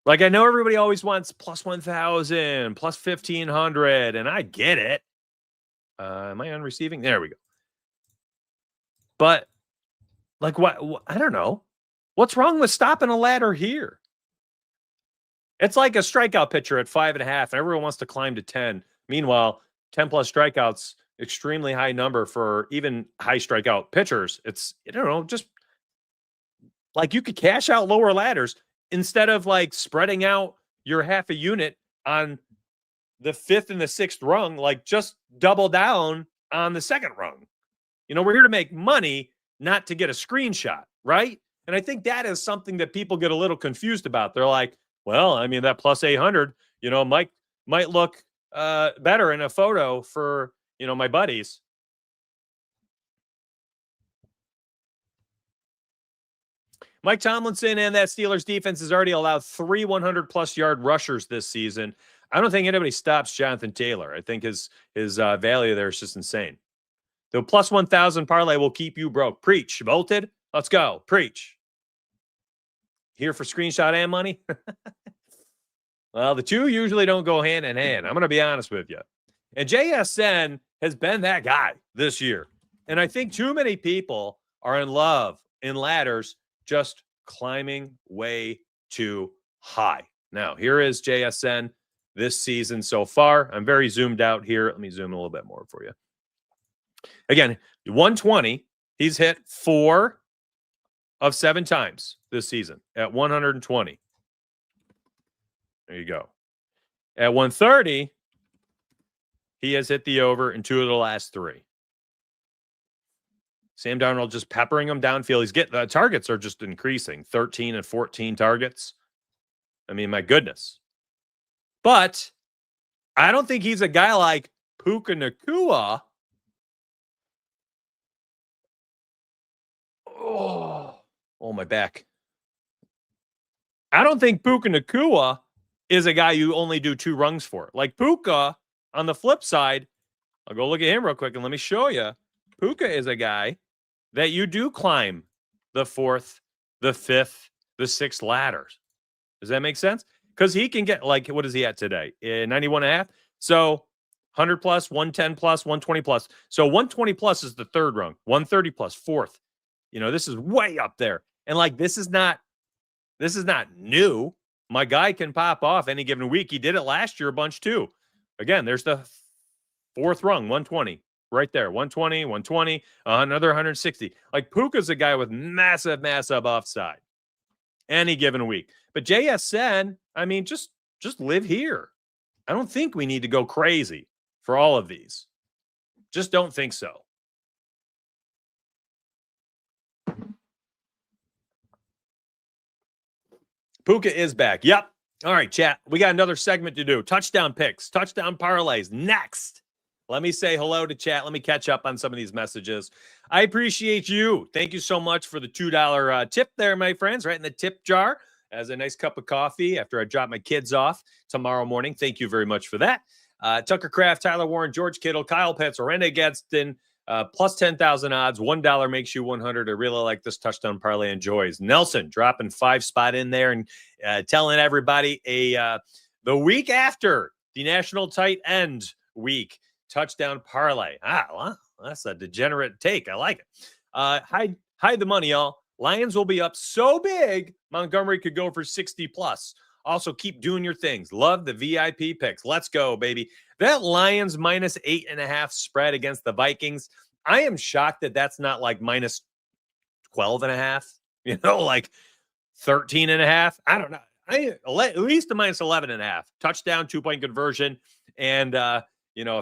Like, I know everybody always wants plus 1,000, plus 1,500, and I get it. Am I on receiving? There we go. But, like, what? I don't know. What's wrong with stopping a ladder here? It's like a strikeout pitcher at 5.5, and everyone wants to climb to 10. Meanwhile, 10 plus strikeouts, extremely high number for even high strikeout pitchers. It's, I don't know, just like you could cash out lower ladders instead of like spreading out your half a unit on the 5th and the 6th rung, like just double down on the 2nd rung. You know, we're here to make money, not to get a screenshot, right? And I think that is something that people get a little confused about. They're like, well, I mean, that plus 800, you know, might look better in a photo for, you know, my buddies. Mike Tomlinson and that Steelers defense has already allowed 3 100-plus yard rushers this season. I don't think anybody stops Jonathan Taylor. I think his value there is just insane. The plus 1,000 parlay will keep you broke. Preach. Bolted? Let's go. Preach. Here for screenshot and money? Well, the two usually don't go hand in hand. I'm going to be honest with you. And JSN has been that guy this year. And I think too many people are in love in ladders just climbing way too high. Now, here is JSN this season so far. I'm very zoomed out here. Let me zoom a little bit more for you. Again, 120. He's hit 4 of 7 times this season at 120. There you go. At 130, he has hit the over in 2 of the last 3. Sam Darnold just peppering him downfield. He's getting the targets are just increasing. 13 and 14 targets. I mean, my goodness. But I don't think he's a guy like Puka Nacua. Oh, my back. I don't think Puka Nacua is a guy you only do 2 rungs for. Like Puka, on the flip side, I'll go look at him real quick and let me show you. Puka is a guy that you do climb the 4th, the 5th, the 6th ladders. Does that make sense? Because he can get, like, what is he at today? 91.5. So 100 plus, 110 plus, 120 plus. So 120 plus is the 3rd rung. 130 plus, 4th. You know, this is way up there. And like, this is not new. My guy can pop off any given week. He did it last year a bunch too. Again, there's the 4th rung, 120 right there. 120, 120, another 160. Like Puka's a guy with massive, massive upside any given week. But JSN, I mean, just live here. I don't think we need to go crazy for all of these. Just don't think so. Puka is back. Yep. All right, chat. We got another segment to do. Touchdown picks, touchdown parlays. Next. Let me say hello to chat. Let me catch up on some of these messages. I appreciate you. Thank you so much for the $2 tip there, my friends, right in the tip jar as a nice cup of coffee after I drop my kids off tomorrow morning. Thank you very much for that. Tucker Kraft, Tyler Warren, George Kittle, Kyle Pitts, Rene Gadsden, plus 10,000 odds. $1 makes you 100. I really like this touchdown parlay. Enjoys. Nelson dropping 5 spot in there and telling everybody the week after the National Tight End Week touchdown parlay. Well, that's a degenerate take. I like it. Hide the money, y'all. Lions will be up so big, Montgomery could go for 60 plus. Also, keep doing your things. Love the VIP picks. Let's go, baby. That Lions minus 8.5 spread against the Vikings. I am shocked that that's not like minus 12.5, you know, like 13.5. I don't know. At least a minus 11.5. Touchdown, 2-point conversion, and, a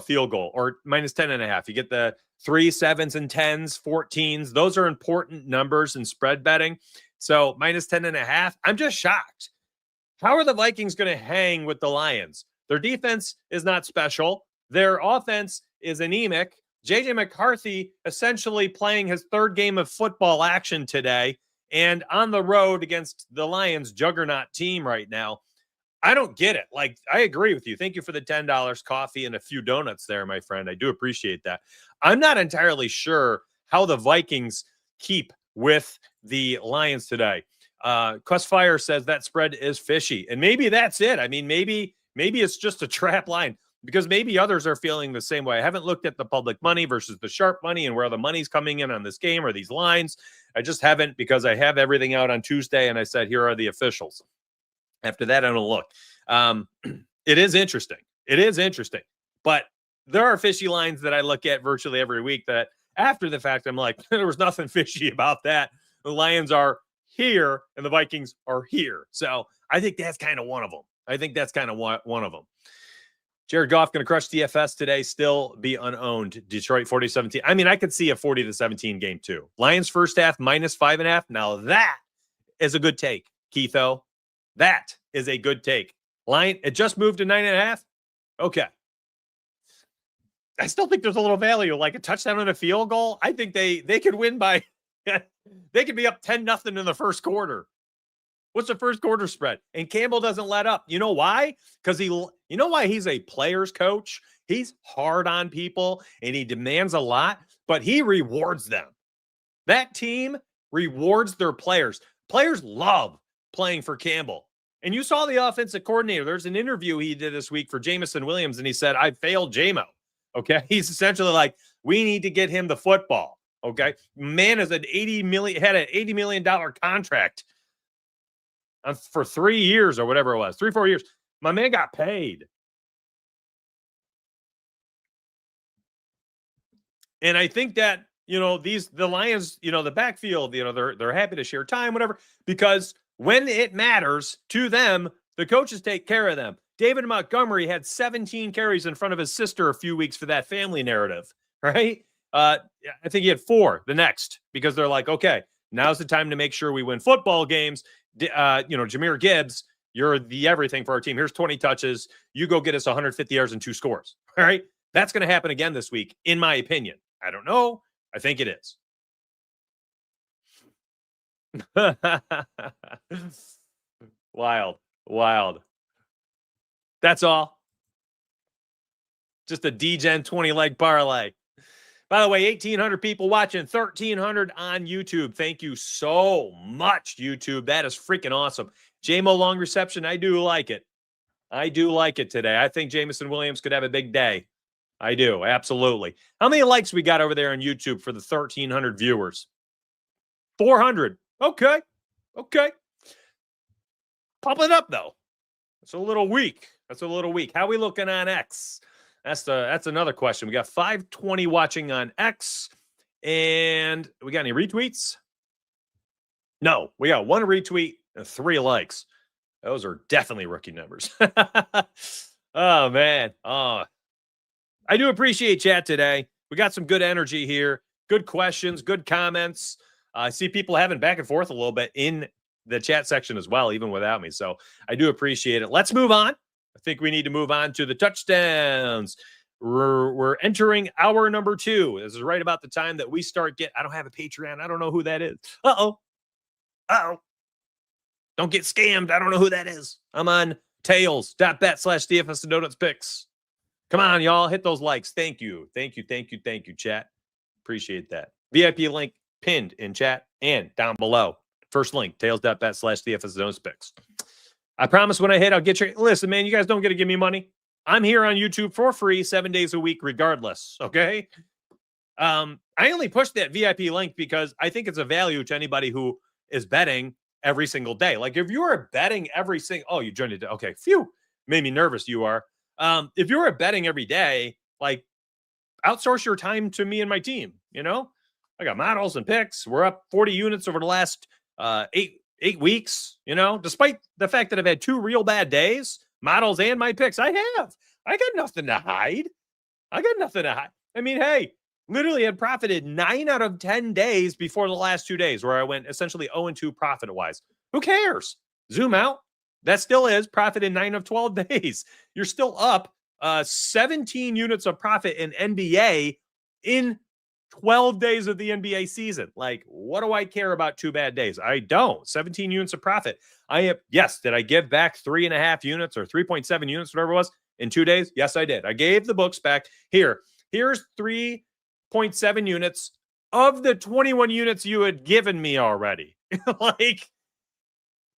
field goal, or minus 10.5. You get the 3, 7s, and 10s, 14s. Those are important numbers in spread betting. So minus 10.5. I'm just shocked. How are the Vikings going to hang with the Lions? Their defense is not special. Their offense is anemic. J.J. McCarthy essentially playing his 3rd game of football action today and on the road against the Lions juggernaut team right now. I don't get it. Like, I agree with you. Thank you for the $10 coffee and a few donuts there, my friend. I do appreciate that. I'm not entirely sure how the Vikings keep with the Lions today. Quest Fire says that spread is fishy, and maybe that's it. I mean, maybe it's just a trap line, because maybe others are feeling the same way. I haven't looked at the public money versus the sharp money and where the money's coming in on this game or these lines. I just haven't, because I have everything out on Tuesday and I said, here are the officials. After that, I don't look. It is interesting. It is interesting. But there are fishy lines that I look at virtually every week that after the fact, I'm like, there was nothing fishy about that. The Lions are here and the Vikings are here. So I think that's kind of one of them. I think that's kind of one of them. Jared Goff going to crush DFS today, still be unowned. Detroit 40-17. I mean, I could see a 40-17 game too. Lions first half -5.5. Now that is a good take, Keitho. That is a good take. Line, it just moved to 9.5. Okay. I still think there's a little value, like a touchdown and a field goal. I think they could win by, they could be up 10-0 in the first quarter. What's the first quarter spread? And Campbell doesn't let up. You know why? Because you know why he's a player's coach? He's hard on people and he demands a lot, but he rewards them. That team rewards their players. Players love playing for Campbell. And you saw the offensive coordinator. There's an interview he did this week for Jameson Williams, and he said, I failed JMO. Okay. He's essentially like, we need to get him the football. Okay. Man is had an $80 million contract for 3 years or whatever it was, 3-4 years. My man got paid. And I think that, the Lions, the backfield, they're happy to share time, whatever, because when it matters to them, the coaches take care of them. David Montgomery had 17 carries in front of his sister a few weeks for that family narrative, right? I think he had 4 the next, because they're like, okay, now's the time to make sure we win football games. Jahmyr Gibbs, you're the everything for our team. Here's 20 touches. You go get us 150 yards and 2 scores. All right. That's going to happen again this week, in my opinion. I don't know. I think it is. Wild. That's all. Just a D-Gen 20-leg parlay. By the way, 1,800 people watching, 1,300 on YouTube. Thank you so much, YouTube. That is freaking awesome. JMO long reception. I do like it. I do like it today. I think Jameson Williams could have a big day. I do. Absolutely. How many likes we got over there on YouTube for the 1,300 viewers? 400. Okay. Pump it up, though. That's a little weak. How we looking on X? That's another question. We got 520 watching on X. And we got any retweets? No, we got 1 retweet and 3 likes. Those are definitely rookie numbers. Oh, man. Oh, I do appreciate chat today. We got some good energy here. Good questions, good comments. I see people having back and forth a little bit in the chat section as well, even without me. So I do appreciate it. Let's move on. I think we need to move on to the touchdowns. We're entering hour number 2. This is right about the time that we start I don't have a Patreon. I don't know who that is. Uh-oh. Don't get scammed. I don't know who that is. I'm on tails.bet/DFS and Donuts picks. Come on, y'all. Hit those likes. Thank you, chat. Appreciate that. VIP link pinned in chat and down below. First link, tails.bet/DFS and Donuts picks. I promise when I hit, I'll get your... Listen, man, you guys don't get to give me money. I'm here on YouTube for free 7 days a week regardless, okay? I only pushed that VIP link because I think it's a value to anybody who is betting every single day. Like, if you are betting every single... Oh, you joined it. Okay, phew. Made me nervous, you are. If you're betting every day, like, outsource your time to me and my team, I got models and picks. We're up 40 units over the last 8 weeks, despite the fact that I've had 2 real bad days, models and my picks. I got nothing to hide. I mean, hey, literally had profited 9 out of 10 days before the last 2 days where I went essentially 0-2 profit-wise. Who cares? Zoom out. That still is profit in 9 of 12 days. You're still up 17 units of profit in NBA in 12 days of the NBA season. Like, what do I care about 2 bad days? I don't. 17 units of profit. Did I give back 3.5 units or 3.7 units, whatever it was, in 2 days? Yes, I did. I gave the books back. Here's 3.7 units of the 21 units you had given me already. Like,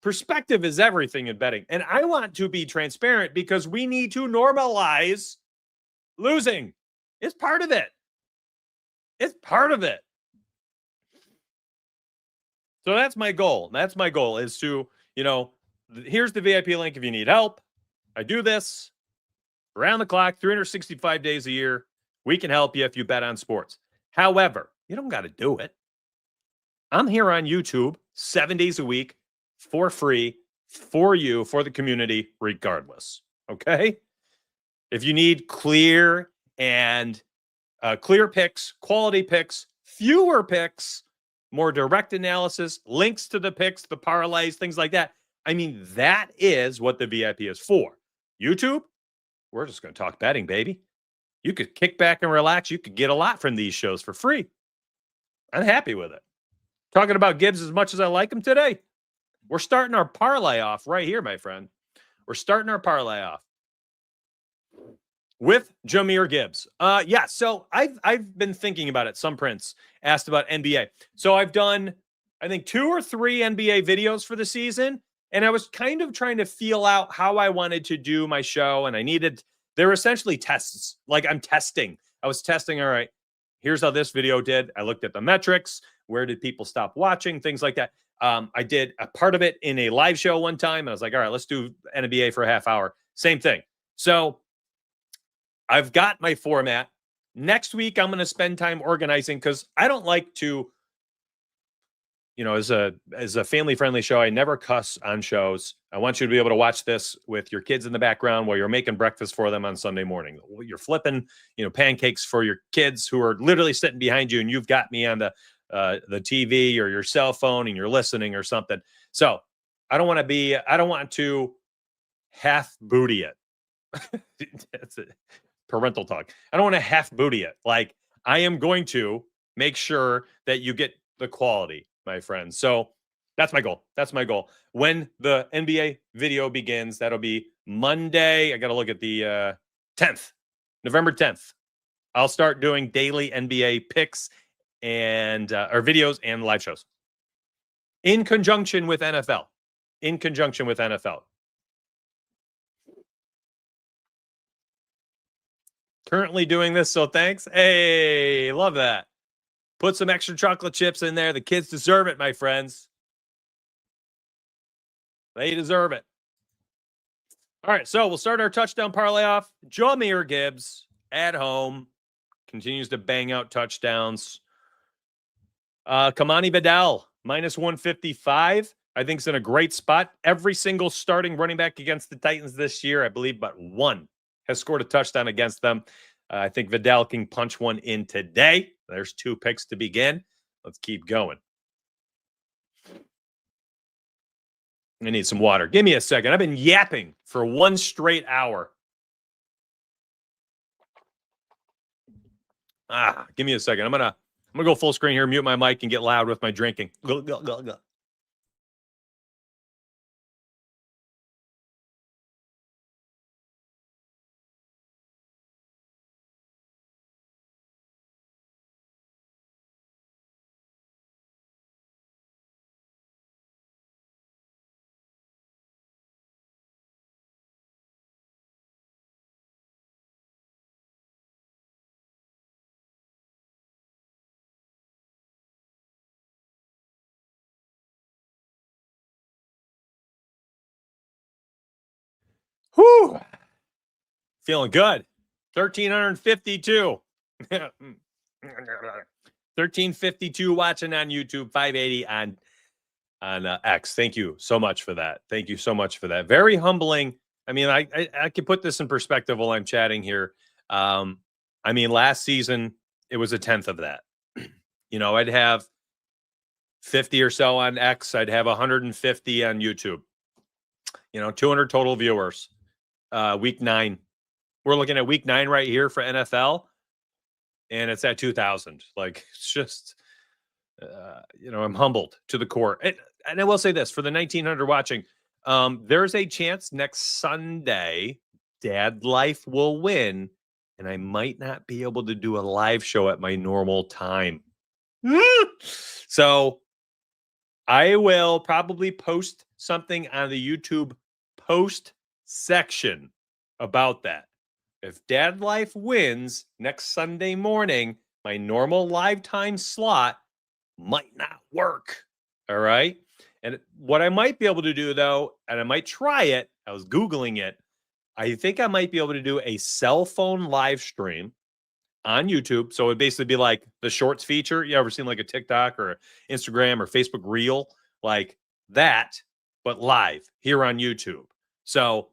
perspective is everything in betting. And I want to be transparent because we need to normalize losing. It's part of it. It's part of it. So that's my goal. That's my goal is to, here's the VIP link if you need help. I do this around the clock, 365 days a year. We can help you if you bet on sports. However, you don't got to do it. I'm here on YouTube 7 days a week for free for you, for the community, regardless. Okay? If you need clear picks, quality picks, fewer picks, more direct analysis, links to the picks, the parlays, things like that. I mean, that is what the VIP is for. YouTube, we're just going to talk betting, baby. You could kick back and relax. You could get a lot from these shows for free. I'm happy with it. Talking about Gibbs as much as I like him today. We're starting our parlay off right here, my friend. We're starting our parlay off with Jahmyr Gibbs. So I've been thinking about it. Some Prince asked about NBA. So I've done, I think, 2 or 3 NBA videos for the season, and I was kind of trying to feel out how I wanted to do my show, and they were essentially tests. Like I'm testing. I was testing, all right, here's how this video did. I looked at the metrics. Where did people stop watching? Things like that. I did a part of it in a live show one time. I was like, all right, let's do NBA for a half hour. Same thing. So I've got my format. Next week, I'm going to spend time organizing because I don't like to, as a family-friendly show, I never cuss on shows. I want you to be able to watch this with your kids in the background while you're making breakfast for them on Sunday morning. You're flipping, pancakes for your kids who are literally sitting behind you, and you've got me on the TV or your cell phone and you're listening or something. So I don't want to half booty it. That's it. Parental talk. I don't want to half booty it. Like I am going to make sure that you get the quality, my friends. So that's my goal. That's my goal. When the NBA video begins, that'll be Monday. I got to look at the 10th, November 10th. I'll start doing daily NBA picks and or videos and live shows in conjunction with NFL. Currently doing this, so thanks. Hey, love that. Put some extra chocolate chips in there. The kids deserve it, my friends. They deserve it. All right, so we'll start our touchdown parlay off. Jahmyr Gibbs at home continues to bang out touchdowns. Kamani Vidal, minus 155. I think is in a great spot. Every single starting running back against the Titans this year, I believe, but one has scored a touchdown against them. I think Vidal can punch one in today. There's 2 picks to begin. Let's keep going. I need some water. Give me a second. I've been yapping for 1 straight hour. Give me a second. I'm gonna go full screen here, mute my mic, and get loud with my drinking. Go. Whew. Feeling good. 1,352. 1,352 watching on YouTube, 580 on X. Thank you so much for that. Thank you so much for that. Very humbling. I mean, I can put this in perspective while I'm chatting here. I mean, last season, it was a 10th of that. I'd have 50 or so on X. I'd have 150 on YouTube. 200 total viewers. Week 9. We're looking at week 9 right here for NFL, and it's at 2,000. Like, it's just, I'm humbled to the core. And I will say this, for the 1,900 watching, there's a chance next Sunday, Dad Life will win, and I might not be able to do a live show at my normal time. So I will probably post something on the YouTube post section about that. If Dad Life wins next Sunday morning, my normal live time slot might not work. All right. And what I might be able to do, though, and I might try it, I was Googling it. I think I might be able to do a cell phone live stream on YouTube. So it'd basically be like the shorts feature. You ever seen like a TikTok or Instagram or Facebook reel like that, but live here on YouTube. So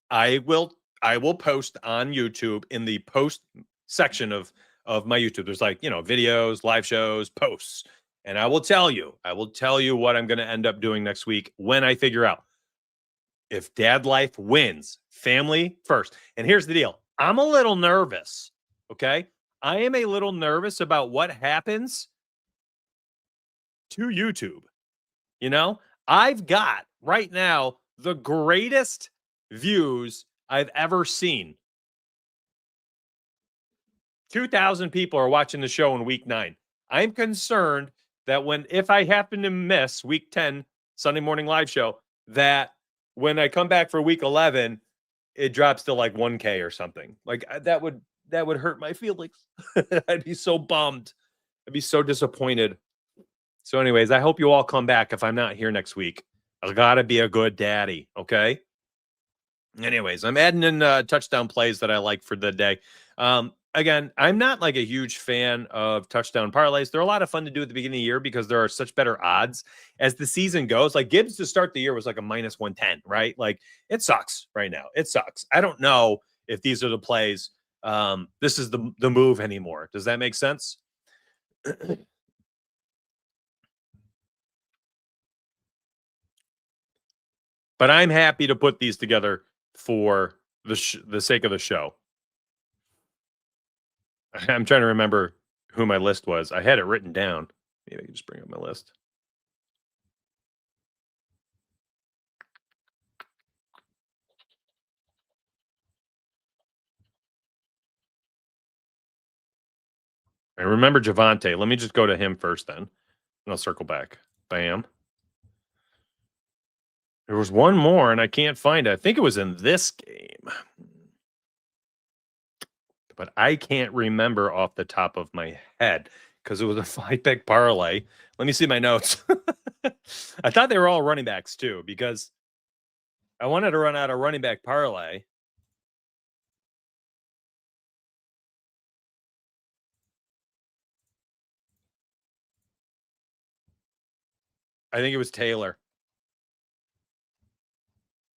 I will post on YouTube in the post section of my YouTube. There's like, videos, live shows, posts. And I will tell you what I'm going to end up doing next week when I figure out if Dad Life wins, family first. And here's the deal. I'm a little nervous. Okay. I am a little nervous about what happens to YouTube. I've got right now the greatest views I've ever seen. 2,000 people are watching the show in week 9. I'm concerned that if I happen to miss week 10 Sunday morning live show, that when I come back for week 11, it drops to like 1K or something. Like that would hurt my feelings. I'd be so bummed. I'd be so disappointed. So anyways, I hope you all come back if I'm not here next week. I gotta be a good daddy, okay? Anyways, I'm adding in touchdown plays that I like for the day. Again, I'm not like a huge fan of touchdown parlays. They're a lot of fun to do at the beginning of the year because there are such better odds as the season goes. Like Gibbs to start the year was like a minus 110, right? Like it sucks right now. It sucks. I don't know if these are the plays. This is the move anymore. Does that make sense? But I'm happy to put these together for the sake of the show. I'm trying to remember who my list was. I had it written down. Maybe I can just bring up my list. I remember Javante. Let me just go to him first then. And I'll circle back. Bam. There was one more, and I can't find it. I think it was in this game. But I can't remember off the top of my head because it was a 5-pick parlay. Let me see my notes. I thought they were all running backs too because I wanted to run out a running back parlay. I think it was Taylor.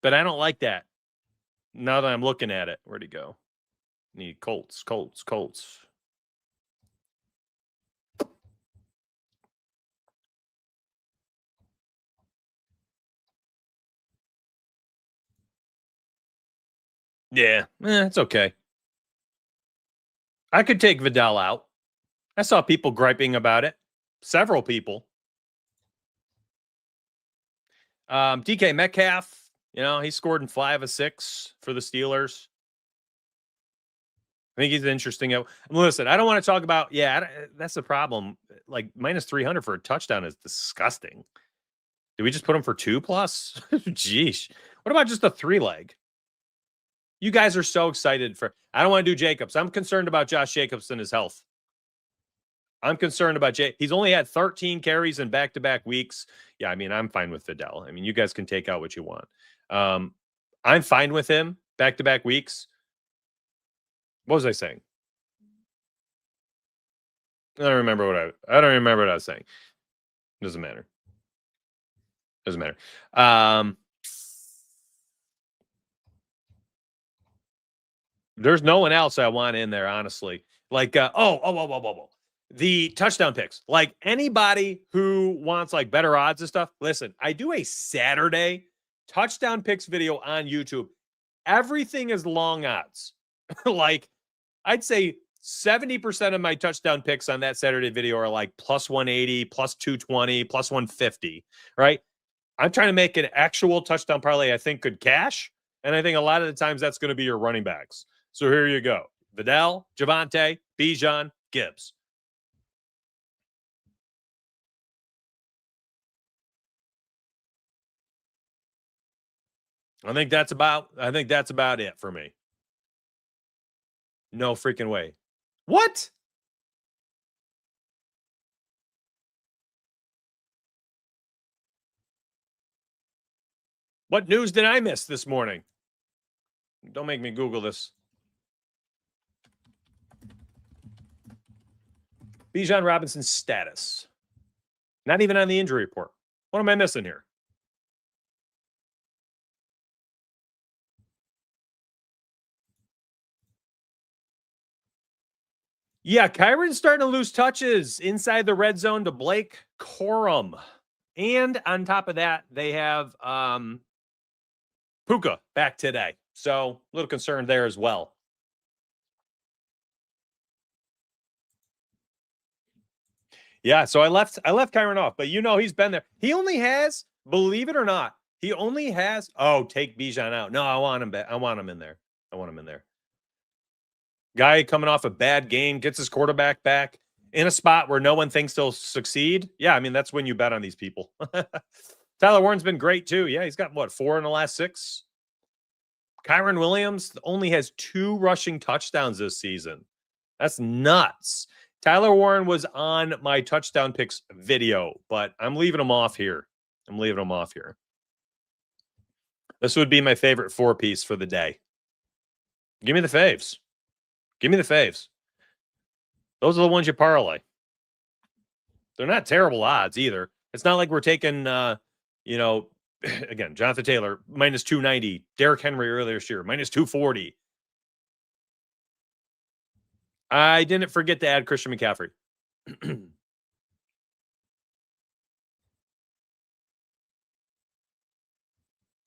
But I don't like that. Now that I'm looking at it, where'd he go? Need Colts. Yeah, it's okay. I could take Vidal out. I saw people griping about it. Several people. DK Metcalf, he scored in 5 of 6 for the Steelers. I think he's interesting. Listen, I don't want to talk about, that's the problem. Like minus 300 for a touchdown is disgusting. Did we just put him for 2+? Jeez. What about just a 3-leg? You guys are so excited I don't want to do Jacobs. I'm concerned about Josh Jacobs and his health. I'm concerned about He's only had 13 carries in back-to-back weeks. Yeah, I mean, I'm fine with Vidal. I mean, you guys can take out what you want. I'm fine with him back-to-back weeks. What was I saying? I don't remember what I was saying. Doesn't matter. There's no one else I want in there, honestly. Like, the touchdown picks. Like anybody who wants like better odds and stuff, listen, I do a Saturday touchdown picks video on YouTube. Everything is long odds. Like I'd say 70% of my touchdown picks on that Saturday video are like plus 180, plus 220, plus 150, right? I'm trying to make an actual touchdown parlay I think could cash. And I think a lot of the times that's going to be your running backs. So here you go. Vidal, Javante, Bijan, Gibbs. I think that's about it for me. No freaking way. What? What news did I miss this morning? Don't make me Google this. Bijan Robinson's status. Not even on the injury report. What am I missing here? Yeah, Kyron's starting to lose touches inside the red zone to Blake Corum. And on top of that, they have Puka back today. So a little concerned there as well. Yeah, so I left Kyron off, but he's been there. He only has, believe it or not, take Bijan out. No, I want him back. I want him in there. Guy coming off a bad game, gets his quarterback back in a spot where no one thinks they'll succeed. Yeah, I mean, that's when you bet on these people. Tyler Warren's been great too. Yeah, he's got 4 in the last 6. Kyron Williams only has 2 rushing touchdowns this season. That's nuts. Tyler Warren was on my touchdown picks video, but I'm leaving him off here. This would be my favorite 4-piece for the day. Give me the faves. Those are the ones you parlay. They're not terrible odds either. It's not like we're taking, again, Jonathan Taylor, minus 290. Derrick Henry earlier this year, minus 240. I didn't forget to add Christian McCaffrey.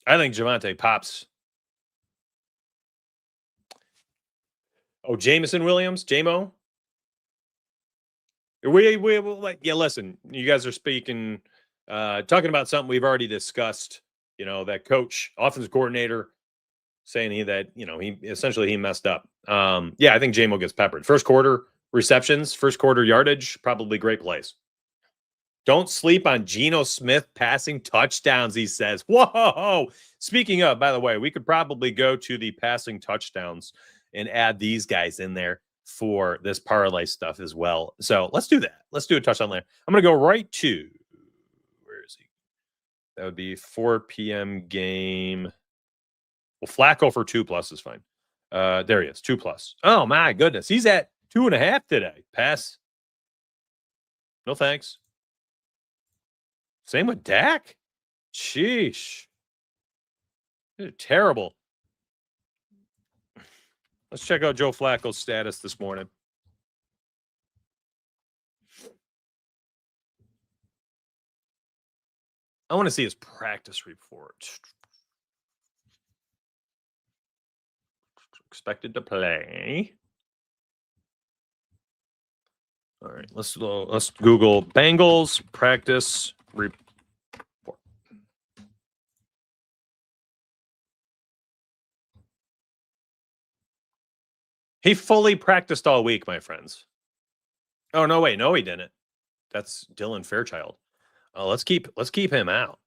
I think Javonte pops. Oh, Jameson Williams, JMO. Listen, you guys are speaking, talking about something we've already discussed. That coach, offensive coordinator, saying he essentially messed up. I think JMO gets peppered. First quarter receptions, first quarter yardage, probably great plays. Don't sleep on Geno Smith passing touchdowns, he says. Whoa! Speaking of, by the way, we could probably go to the passing touchdowns and add these guys in there for this parlay stuff as well. So let's do that. Let's do a touchdown there. I'm going to go right to, where is he? That would be 4 p.m. game. Well, Flacco for 2+ is fine. There he is, 2+. Oh, my goodness. He's at 2.5 today. Pass. No thanks. Same with Dak. Sheesh. They're terrible. Let's check out Joe Flacco's status this morning. I want to see his practice report. Expected to play. All right, let's Google Bengals practice report. He fully practiced all week, my friends. Oh, no, wait. No, he didn't. That's Dylan Fairchild. Let's keep him out.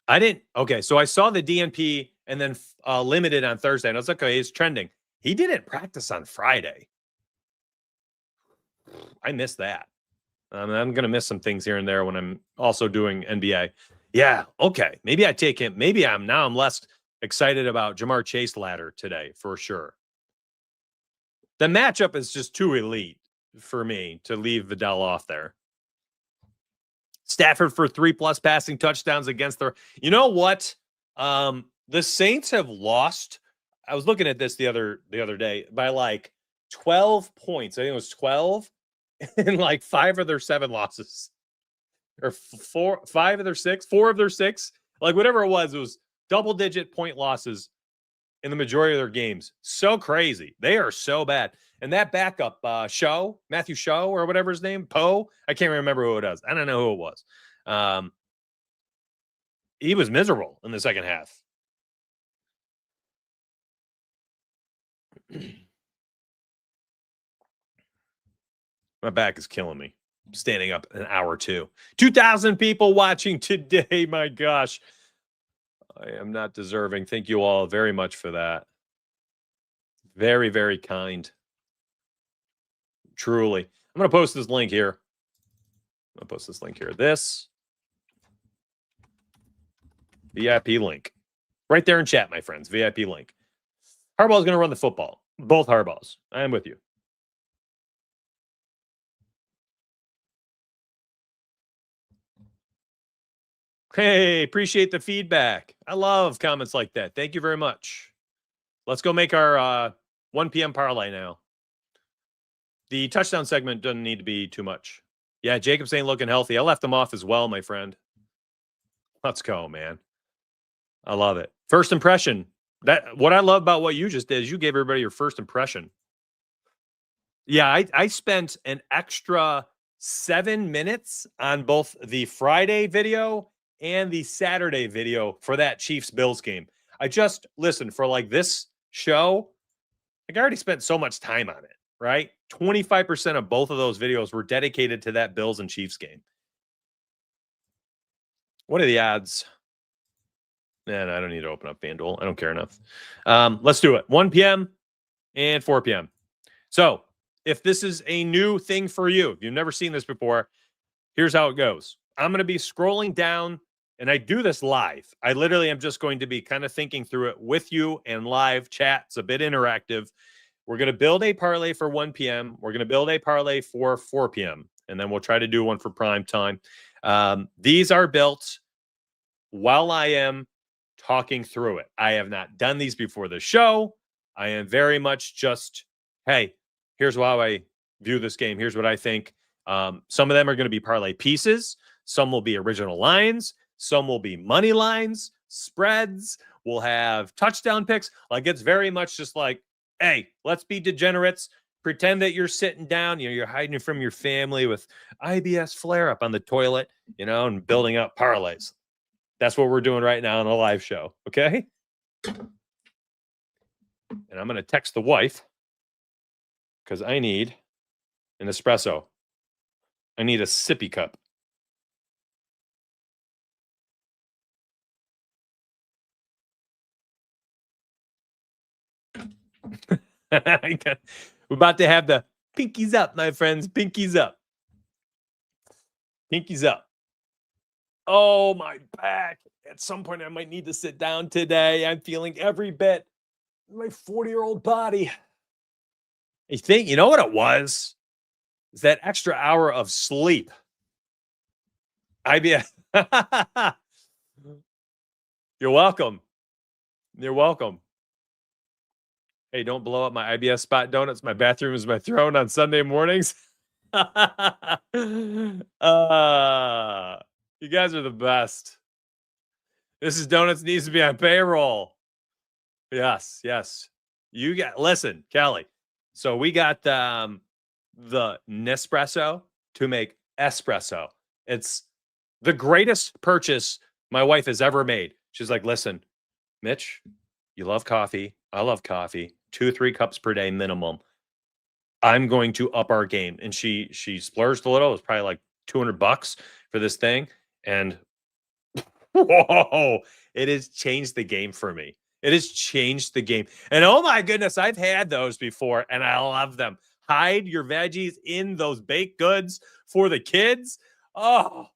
I didn't. Okay, so I saw the DNP and then limited on Thursday, and I was like, okay, he's trending. He didn't practice on Friday. I missed that. I'm going to miss some things here and there when I'm also doing NBA. Yeah, okay. Maybe I take him. Maybe I'm less excited about Jamar Chase ladder today for sure. The matchup is just too elite for me to leave Vidal off there. Stafford for 3+ passing touchdowns against the. You know what? The Saints have lost. I was looking at this the other day by like 12 points. I think it was 12 in like 5 of their 7 losses, or 5 of their 6, 4 of their 6, like whatever it was double-digit point losses in the majority of their games. So crazy. They are so bad. And that backup, Matthew Show or whatever his name, Poe, I can't remember who it was. I don't know who it was. He was miserable in the second half. My back is killing me. I'm standing up an hour or two. 2,000 people watching today. My gosh. I am not deserving. Thank you all very much for that. Very, very kind. Truly. I'm going to post this link here. This VIP link. Right there in chat, my friends. VIP link. Harbaugh's going to run the football. Both Harbaughs. I am with you. Hey, appreciate the feedback. I love comments like that. Thank you very much. Let's go make our 1 p.m. parlay now. The touchdown segment doesn't need to be too much. Yeah, Jacob's ain't looking healthy. I left him off as well, my friend. Let's go, man. I love it. First impression. What I love about what you just did is you gave everybody your first impression. Yeah, I spent an extra 7 minutes on both the Friday video and the Saturday video for that Chiefs-Bills game. I just, listen, for like this show, like I already spent so much time on it, right? 25% of both of those videos were dedicated to that Bills and Chiefs game. What are the odds? Man, I don't need to open up FanDuel. I don't care enough. Let's do it. 1 p.m. and 4 p.m. So if this is a new thing for you, if you've never seen this before, here's how it goes. I'm going to be scrolling down, and I do this live. I literally am just going to be kind of thinking through it with you and live chat. It's a bit interactive. We're going to build a parlay for 1 p.m. We're going to build a parlay for 4 p.m. And then we'll try to do one for prime time. These are built while I am talking through it. I have not done these before the show. I am very much just, hey, here's how I view this game. Here's what I think. Some of them are going to be parlay pieces. Some will be original lines. Some will be money lines, spreads. We'll have touchdown picks. Like, it's very much just like, hey, let's be degenerates. Pretend that you're sitting down, you're hiding from your family with IBS flare up on the toilet, and building up parlays. That's what we're doing right now on a live show. Okay. And I'm going to text the wife because I need an espresso. I need a sippy cup. We're about to have the pinkies up, my friends. Pinkies up. Pinkies up. Oh, my back. At some point, I might need to sit down today. I'm feeling every bit my 40-year-old body. You know what it was? It's that extra hour of sleep. IBS. You're welcome. You're welcome. Hey, don't blow up my IBS spot donuts. My bathroom is my throne on Sunday mornings. You guys are the best. This is Donuts needs to be on payroll. Yes. Listen, Kelly. So we got the Nespresso to make espresso. It's the greatest purchase my wife has ever made. She's like, listen, Mitch, you love coffee. I love coffee. 2-3 cups per day minimum. I'm going to up our game. And she splurged a little. It was probably like $200 for this thing. And whoa, it has changed the game for me. It has changed the game. And oh my goodness, I've had those before and I love them. Hide your veggies in those baked goods for the kids. Oh,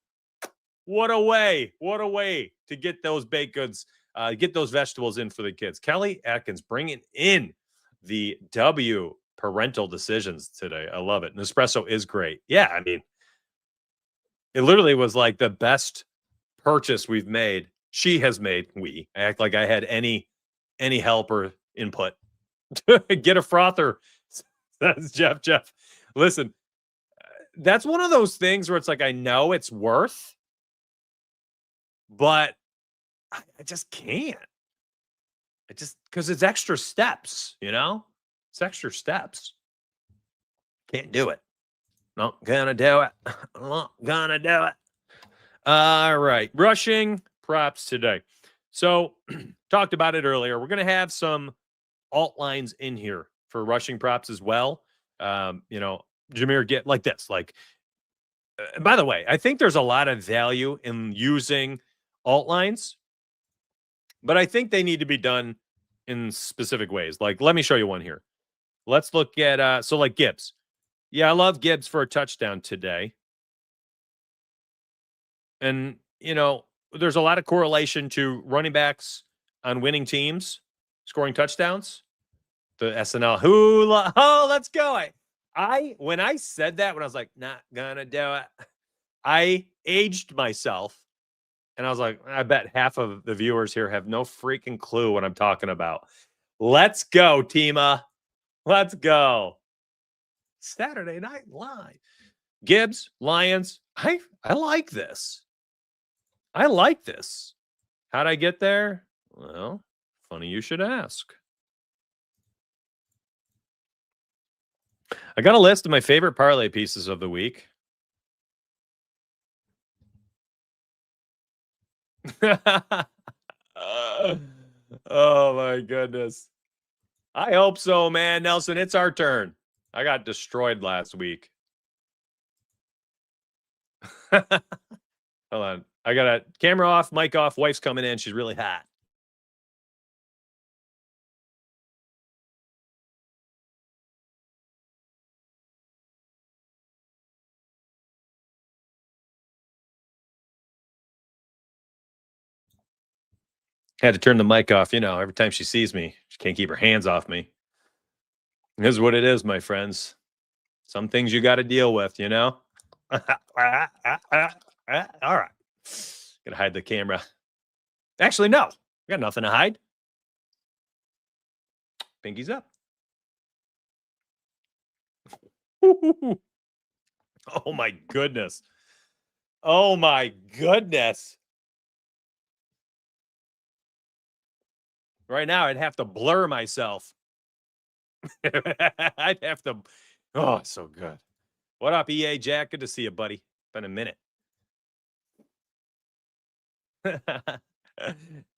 what a way to get those baked goods, get those vegetables in for the kids. Kelly Atkins bringing in the W parental decisions today. I love it. Nespresso is great. Yeah, I mean, it literally was like the best purchase we've made. She has made. I act like I had any help or input. Get a frother, says Jeff. Listen, that's one of those things where it's like I know it's worth, but I just can't. Because it's extra steps, It's extra steps. Can't do it. Not gonna do it. Not gonna do it. All right. Rushing props today. So talked about it earlier. We're going to have some alt lines in here for rushing props as well. Jameer get like this. By the way, I think there's a lot of value in using alt lines But I think they need to be done in specific ways. Like, let me show you one here. Let's look at, so like Gibbs. Yeah, I love Gibbs for a touchdown today. And, you know, there's a lot of correlation to running backs on winning teams scoring touchdowns. The SNL hula. Oh, let's go. When I said that, when I was like, not gonna do it, I aged myself. And I was like, I bet half of the viewers here have no freaking clue what I'm talking about. Let's go, Tima. Let's go. Saturday Night Live. Gibbs, Lions. I like this. I like this. How'd I get there? Well, funny you should ask. I got a list of my favorite parlay pieces of the week. Oh my goodness. I hope so, man. Nelson, it's our turn. I got destroyed last week. Hold on. I got a camera off, mic off. Wife's coming in. She's really hot. Had to turn the mic off. You know, every time she sees me, she can't keep her hands off me. This is what it is, my friends. Some things you got to deal with, you know? All right. Gotta hide the camera. Actually, no. I got nothing to hide. Pinky's up. Oh my goodness. Oh my goodness. Right now, I'd have to blur myself. I'd have to. Oh, so good. What up, EA Jack? Good to see you, buddy. Been a minute.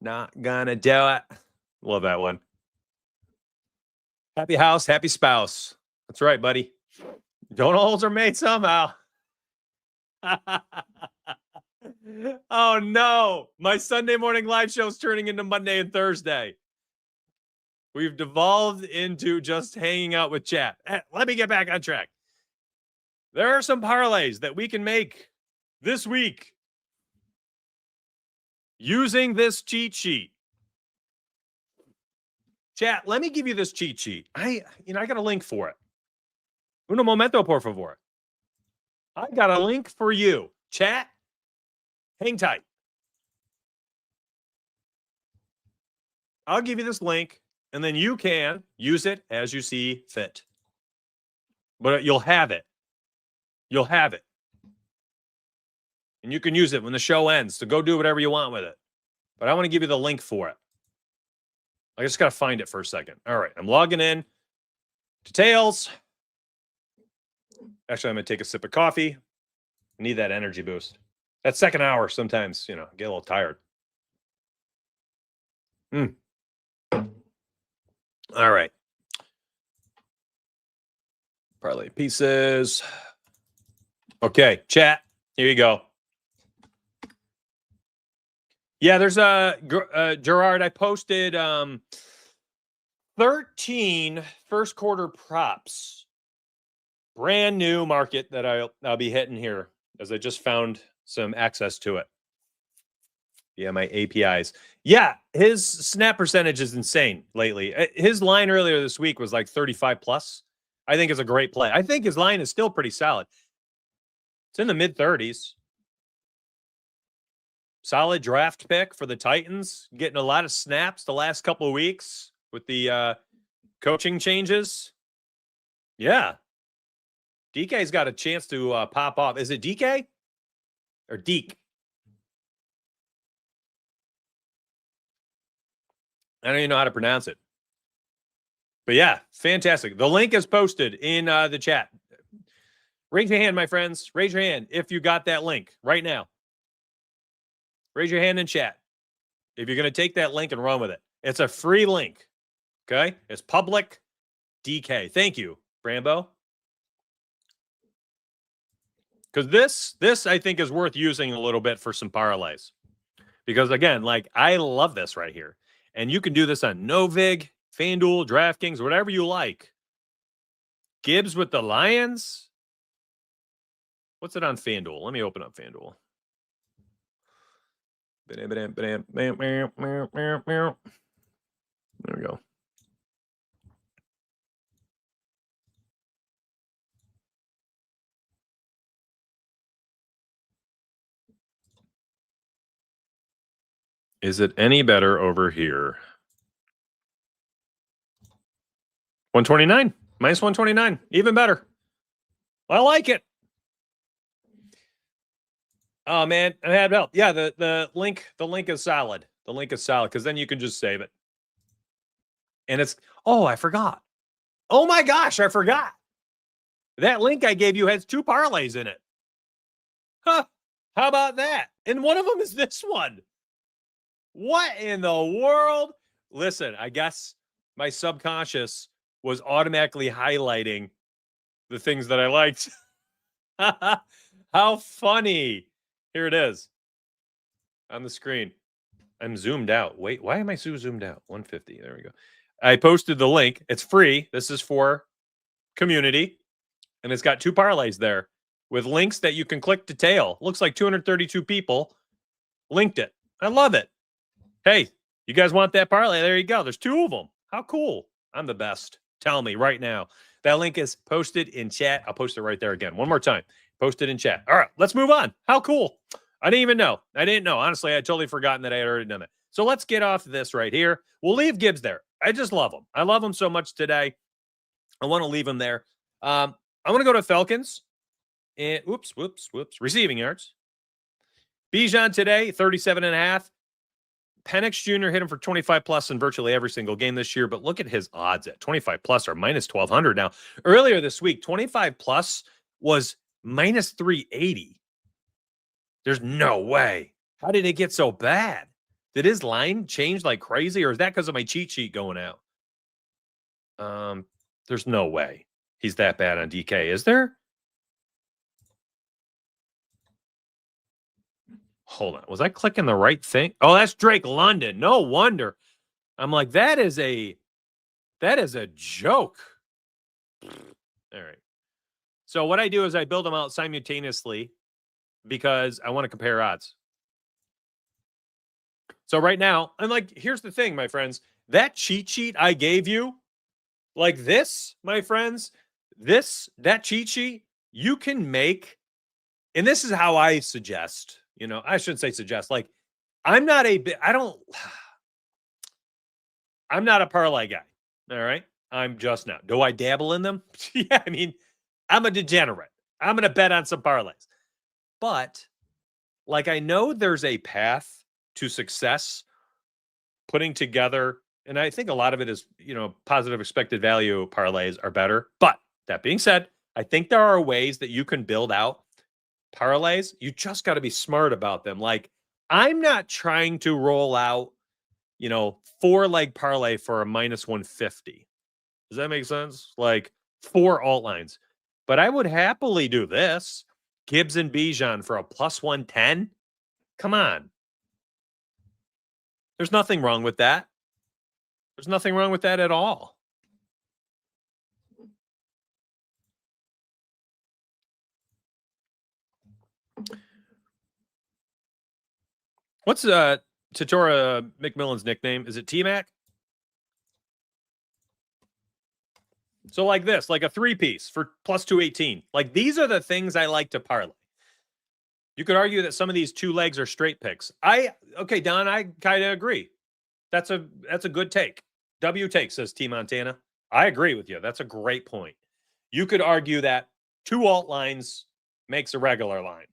Not gonna do it. Love that one. Happy house, happy spouse. That's right, buddy. Don't holes are made somehow. Oh no, my Sunday morning live show is turning into Monday and Thursday. We've devolved into just hanging out with chat. Let me get back on track. There are some parlays that we can make this week using this cheat sheet. Chat, let me give you this cheat sheet. I got a link for it. Uno momento, por favor. I got a link for you. Chat, hang tight. I'll give you this link, and then you can use it as you see fit. But you'll have it. You'll have it. And you can use it when the show ends to go do whatever you want with it. But I want to give you the link for it. I just got to find it for a second. All right, I'm logging in to Tails. Actually, I'm going to take a sip of coffee. I need that energy boost. That second hour, sometimes, get a little tired. All right. Parlay pieces. Okay, chat. Here you go. Yeah, there's Gerard. I posted 13 first quarter props. Brand new market that I'll be hitting here as I just found some access to it. Yeah, my APIs. Yeah, his snap percentage is insane lately. His line earlier this week was like 35 plus. I think it's a great play. I think his line is still pretty solid. It's in the mid 30s. Solid draft pick for the Titans. Getting a lot of snaps the last couple of weeks with the coaching changes. Yeah. DK's got a chance to pop off. Is it DK or Deke? I don't even know how to pronounce it. But yeah, fantastic. The link is posted in the chat. Raise your hand, my friends. Raise your hand if you got that link right now. Raise your hand in chat if you're going to take that link and run with it. It's a free link. Okay? It's public DK. Thank you, Brambo. Because this I think is worth using a little bit for some parlays. Because again, like I love this right here. And you can do this on Novig, FanDuel, DraftKings, whatever you like. Gibbs with the Lions. What's it on FanDuel? Let me open up FanDuel. There we go. Is it any better over here? 129. Minus 129. Even better. I like it. Oh man, I had help. Yeah, the link is solid. The link is solid because then you can just save it. And it's I forgot. Oh my gosh, I forgot. That link I gave you has 2 parlays in it. Huh. How about that? And one of them is this one. What in the world? Listen, I guess my subconscious was automatically highlighting the things that I liked. How funny. Here it is on the screen. I'm zoomed out. Wait, why am I so zoomed out? 150. There we go. I posted the link. It's free. This is for community. And it's got 2 parlays there with links that you can click to tail. Looks like 232 people linked it. I love it. Hey, you guys want that parlay? There you go. There's 2 of them. How cool. I'm the best. Tell me right now. That link is posted in chat. I'll post it right there again. One more time. Post it in chat. All right, let's move on. How cool. I didn't even know. I didn't know. Honestly, I had totally forgotten that I had already done it. So let's get off this right here. We'll leave Gibbs there. I just love him. I love him so much today. I want to leave him there. I want to go to Falcons. And whoops. Receiving yards. Bijan today, 37.5. Penix Jr. hit him for 25 plus in virtually every single game this year, but look at his odds at 25 plus are minus 1,200 now. Earlier this week, 25 plus was minus 380. There's no way. How did it get so bad? Did his line change like crazy, or is that because of my cheat sheet going out? There's no way he's that bad on DK, is there? Hold on. Was I clicking the right thing? Oh, that's Drake London. No wonder. I'm like, that is a joke. All right. So what I do is I build them out simultaneously because I want to compare odds. So right now, I'm like, here's the thing, my friends. That cheat sheet I gave you, like this, my friends, that cheat sheet, you can make, and this is how I suggest, I shouldn't say suggest, like, I'm not a parlay guy. All right. I'm just not. Do I dabble in them? Yeah. I mean, I'm a degenerate. I'm going to bet on some parlays. But like, I know there's a path to success putting together, and I think a lot of it is, positive expected value parlays are better. But that being said, I think there are ways that you can build out parlays. You just got to be smart about them. Like, I'm not trying to roll out, 4-leg parlay for a minus 150. Does that make sense? Like 4 alt lines. But I would happily do this. Gibbs and Bijan for a plus 110. Come on. There's nothing wrong with that. There's nothing wrong with that at all. What's Tatora McMillan's nickname? Is it T-Mac? So like this, like a 3-piece for plus 218. Like, these are the things I like to parlay. You could argue that some of these 2 legs are straight picks. Okay, Don, I kind of agree. That's a good take. W take, says T Montana. I agree with you. That's a great point. You could argue that 2 alt lines makes a regular line,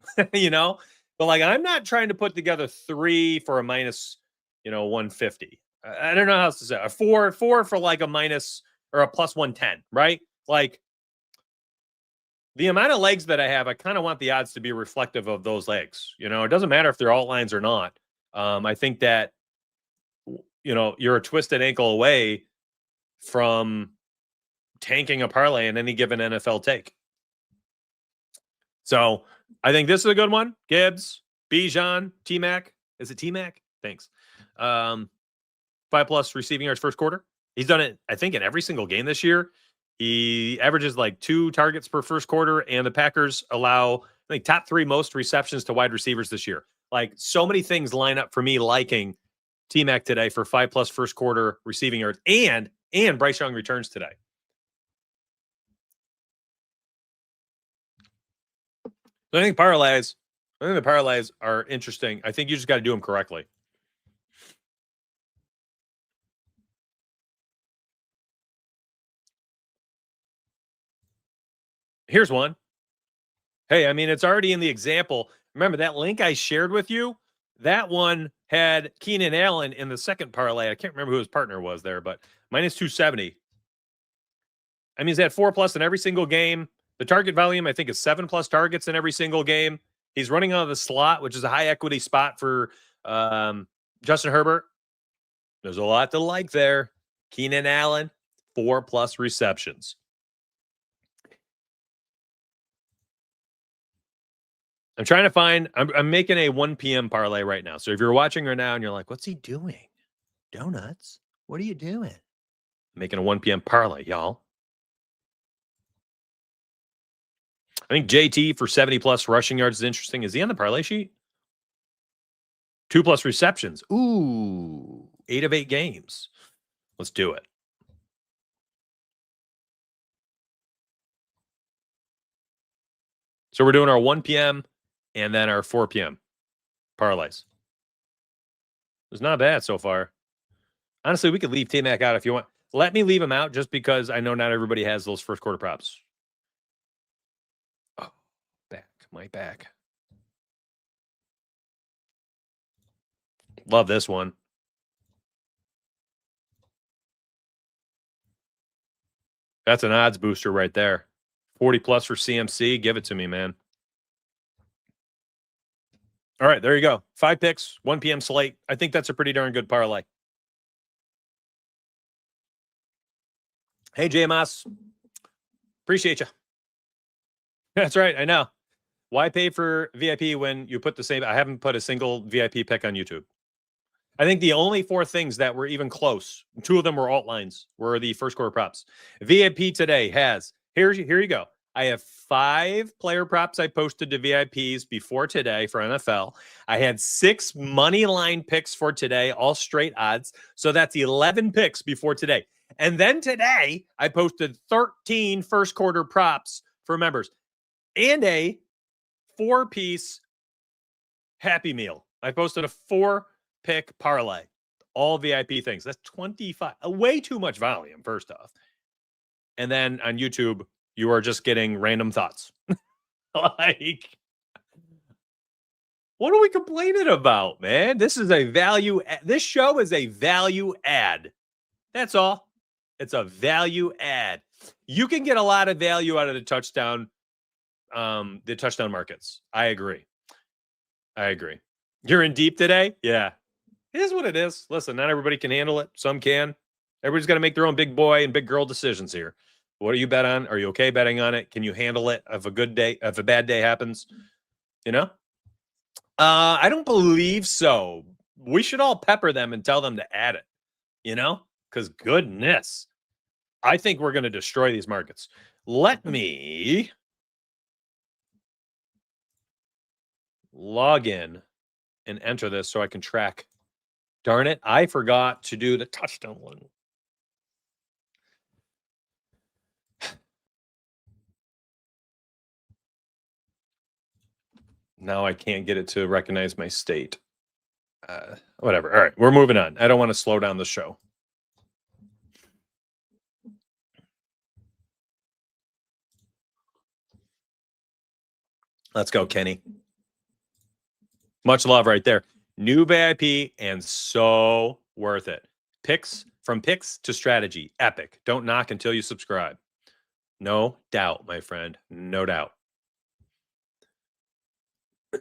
But like, I'm not trying to put together 3 for a minus, 150. I don't know how else to say. A 4 for like a minus or a plus 110, right? Like, the amount of legs that I have, I kind of want the odds to be reflective of those legs. It doesn't matter if they're alt lines or not. I think that, you're a twisted ankle away from tanking a parlay in any given NFL take. So I think this is a good one. Gibbs, Bijan, T-Mac. Is it T-Mac? Thanks. 5+ receiving yards first quarter. He's done it, I think, in every single game this year. He averages like 2 targets per first quarter, and the Packers allow, I think, top 3 most receptions to wide receivers this year. Like, so many things line up for me liking T-Mac today for 5+ first quarter receiving yards, and Bryce Young returns today. So I think the parlays are interesting. I think you just got to do them correctly. Here's one. Hey, I mean, it's already in the example. Remember that link I shared with you? That one had Keenan Allen in the second parlay. I can't remember who his partner was there, but minus 270. I mean, he's had 4+ in every single game. The target volume, I think, is 7+ targets in every single game. He's running out of the slot, which is a high equity spot for Justin Herbert. There's a lot to like there. Keenan Allen, 4+ receptions. I'm trying to find, I'm making a 1 p.m. parlay right now. So if you're watching right now and you're like, what's he doing? Donuts? What are you doing? I'm making a 1 p.m. parlay, y'all. I think JT for 70+ rushing yards is interesting. Is he on the parlay sheet? 2+ receptions. Ooh, 8 of 8 games. Let's do it. So we're doing our 1 p.m. and then our 4 p.m. parlays. It's not bad so far. Honestly, we could leave T-Mac out if you want. Let me leave him out just because I know not everybody has those first quarter props. Oh, my back. Love this one. That's an odds booster right there. 40+ for CMC. Give it to me, man. All right, there you go. 5 picks, 1 p.m. slate. I think that's a pretty darn good parlay. Hey, JMS. Appreciate you. That's right. I know. Why pay for VIP when you put the same? I haven't put a single VIP pick on YouTube. I think the only 4 things that were even close, 2 of them were alt lines, were the first quarter props. VIP today has, here you go. I have 5 player props I posted to VIPs before today for NFL. I had 6 money line picks for today, all straight odds. So that's 11 picks before today. And then today, I posted 13 first quarter props for members and a 4-piece Happy Meal. I posted a 4-pick parlay, all VIP things. That's 25, way too much volume, first off. And then on YouTube, you are just getting random thoughts. Like, what are we complaining about, man? This is a value. This show is a value add. That's all. It's a value add. You can get a lot of value out of the touchdown markets. I agree. You're in deep today? Yeah. It is what it is. Listen, not everybody can handle it. Some can. Everybody's got to make their own big boy and big girl decisions here. What do you bet on? Are you okay betting on it? Can you handle it if a good day, if a bad day happens? You know? I don't believe so. We should all pepper them and tell them to add it, you know? Because goodness, I think we're going to destroy these markets. Let me log in and enter this so I can track. Darn it, I forgot to do the touchdown one. Now I can't get it to recognize my state. Whatever. All right, we're moving on. I don't want to slow down the show. Let's go, Kenny. Much love right there. New VIP and so worth it. Picks, from picks to strategy. Epic. Don't knock until you subscribe. No doubt, my friend. No doubt. A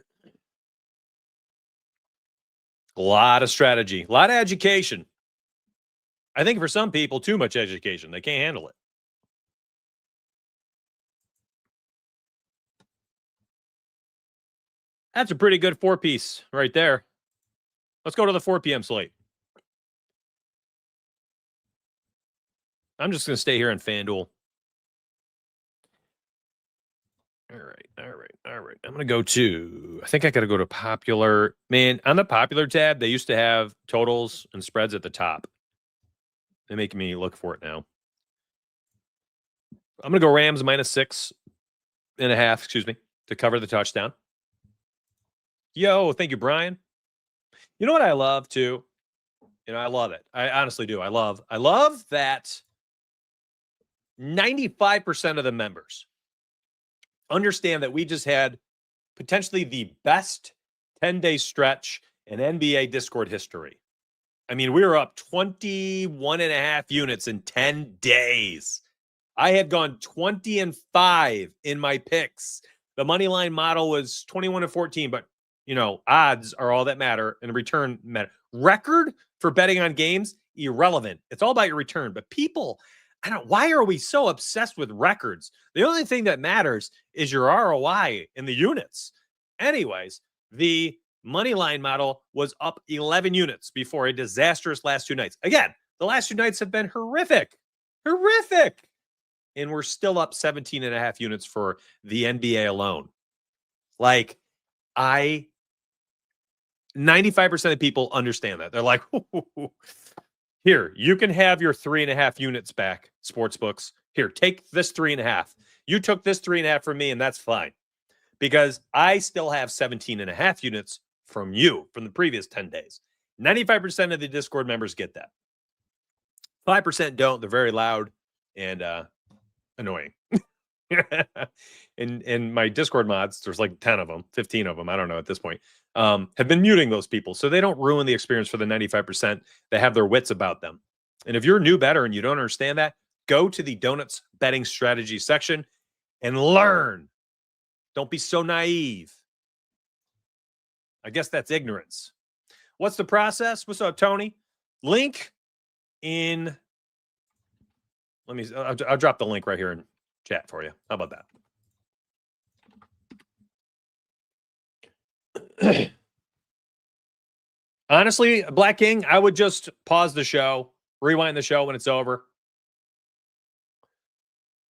lot of strategy, a lot of education. I think for some people, too much education. They can't handle it. That's a pretty good 4-piece right there. Let's go to the 4 p.m. slate. I'm just going to stay here in FanDuel. All right. I'm going to go to, I think I got to go to popular. Man, on the popular tab, they used to have totals and spreads at the top. They're making me look for it now. I'm going to go Rams -6.5, to cover the touchdown. Yo, thank you, Brian. You know what I love too? I love it. I honestly do. I love that 95% of the members understand that we just had potentially the best 10-day stretch in NBA Discord history. I mean, we were up 21.5 units in 10 days. I had gone 20-5 in my picks. The money line model was 21-14, but odds are all that matter and return matter. Record for betting on games, irrelevant. It's all about your return. But people, why are we so obsessed with records? The only thing that matters is your ROI in the units. Anyways, the money line model was up 11 units before a disastrous last 2 nights. Again, the last 2 nights have been horrific. And we're still up 17.5 units for the NBA alone. 95% of people understand that. They're like, here, you can have your 3.5 units back, sportsbooks. Here, take this 3.5. You took this 3.5 from me, and that's fine. Because I still have 17.5 units from you from the previous 10 days. 95% of the Discord members get that. 5% don't. They're very loud and annoying. And my Discord mods, there's like 10 of them, 15 of them, I don't know at this point, have been muting those people so they don't ruin the experience for the 95% that have their wits about them. And if you're a new bettor and you don't understand that, go to the Donuts betting strategy section and learn. Don't be so naive. I guess that's ignorance. What's the process? What's up, Tony? Link in. I'll drop the link right here in chat for you. How about that? Honestly, Black King, I would just pause the show, rewind the show when it's over.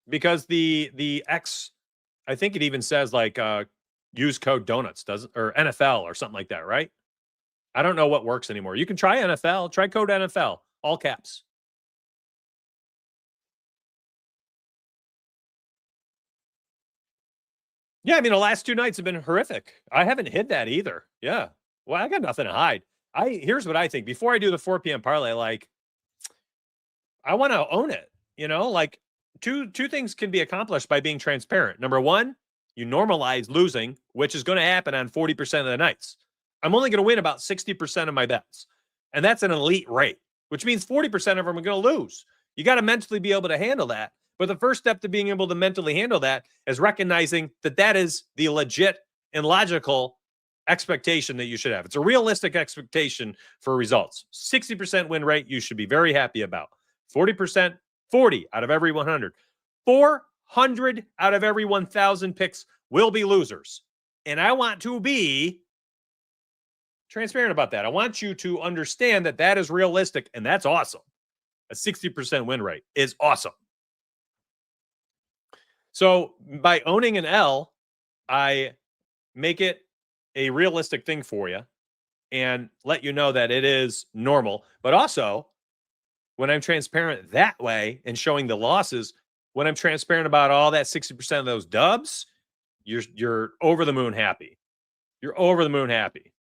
Because the X, I think it even says use code donuts, doesn't, or NFL or something like that, right? I don't know what works anymore. You can try NFL, try code NFL, all caps. Yeah, I mean, the last 2 nights have been horrific. I haven't hid that either. Yeah. Well, I got nothing to hide. Here's what I think. Before I do the 4 p.m. parlay, I want to own it. Two things can be accomplished by being transparent. Number one, you normalize losing, which is going to happen on 40% of the nights. I'm only going to win about 60% of my bets. And that's an elite rate, which means 40% of them are going to lose. You got to mentally be able to handle that. But the first step to being able to mentally handle that is recognizing that is the legit and logical expectation that you should have. It's a realistic expectation for results. 60% win rate, you should be very happy about. 40%, 40 out of every 100. 400 out of every 1,000 picks will be losers. And I want to be transparent about that. I want you to understand that is realistic, and that's awesome. A 60% win rate is awesome. So by owning an L, I make it a realistic thing for you and let you know that it is normal. But also, when I'm transparent that way and showing the losses, when I'm transparent about all that 60% of those dubs, you're over the moon happy. You're over the moon happy.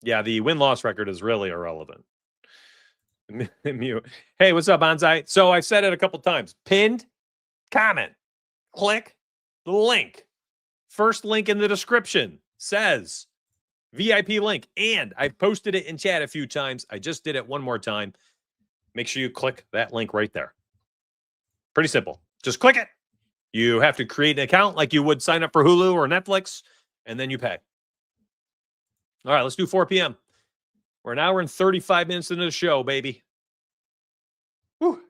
Yeah, the win-loss record is really irrelevant. Mute. Hey, what's up, Bonsai? So I've said it a couple times. Pinned comment. Click the link. First link in the description says VIP link. And I posted it in chat a few times. I just did it one more time. Make sure you click that link right there. Pretty simple. Just click it. You have to create an account like you would sign up for Hulu or Netflix, and then you pay. All right, let's do 4 p.m. We're an hour and 35 minutes into the show, baby. Whew.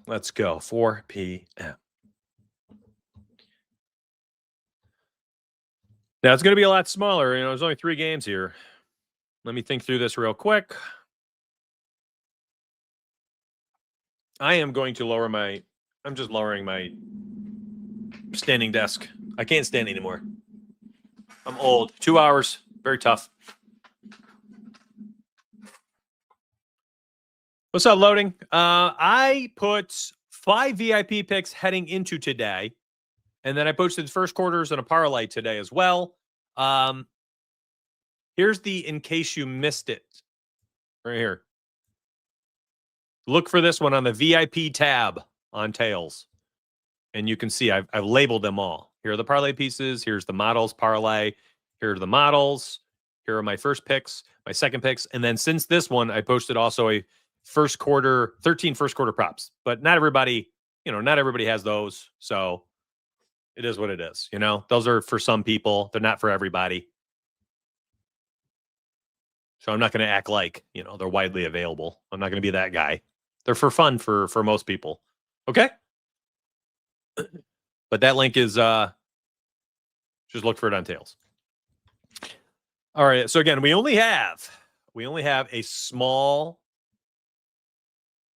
Let's go. 4 p.m. Now, it's going to be a lot smaller. There's only 3 games here. Let me think through this real quick. I am going to I'm just lowering my standing desk. I can't stand anymore. I'm old. 2 hours. Very tough. What's up, loading? I put 5 VIP picks heading into today. And then I posted first quarters and a parlay today as well. Here's the in case you missed it. Right here. Look for this one on the VIP tab on Tails. And you can see I've labeled them all. Here are the parlay pieces. Here's the models parlay. Here are the models. Here are my first picks, my second picks. And then since this one, I posted also a 13 first quarter props. But not everybody has those. So it is what it is. Those are for some people. They're not for everybody. So I'm not going to act like, they're widely available. I'm not going to be that guy. They're for fun for most people. Okay? But that link is just look for it on Tails. All right. So again, we only have a small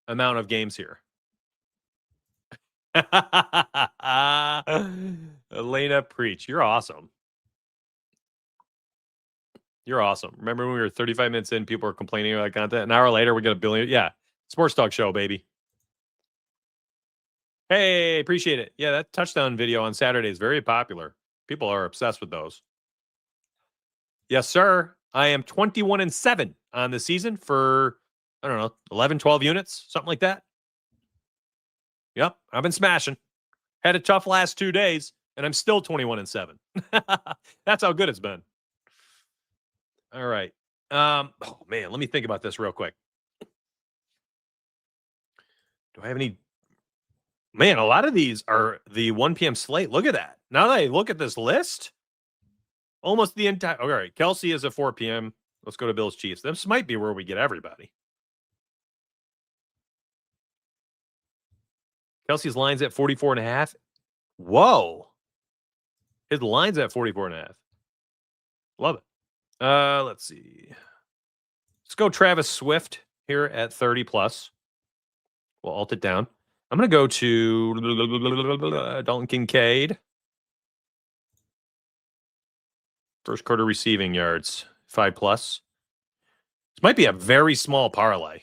amount of games here. Elena, preach. You're awesome. You're awesome. Remember when we were 35 minutes in, people were complaining about content? An hour later, we got 1 billion. Yeah. Sports Talk Show, baby. Hey, appreciate it. Yeah, that touchdown video on Saturday is very popular. People are obsessed with those. Yes, sir. I am 21-7 on the season for, 11, 12 units, something like that. Yep, I've been smashing. Had a tough last 2 days, and I'm still 21-7. That's how good it's been. All right. Oh, man, let me think about this real quick. Do I have any? Man, a lot of these are the 1 p.m. slate. Look at that. Now that I look at this list, almost the entire. All right, Kelsey is at 4 p.m. Let's go to Bills Chiefs. This might be where we get everybody. Kelsey's line's at 44.5. Whoa. His line's at 44.5. Love it. Let's see. Let's go Travis Swift here at 30 plus. We'll alt it down. I'm going to go to Dalton Kincaid. First quarter receiving yards, 5 plus. This might be a very small parlay.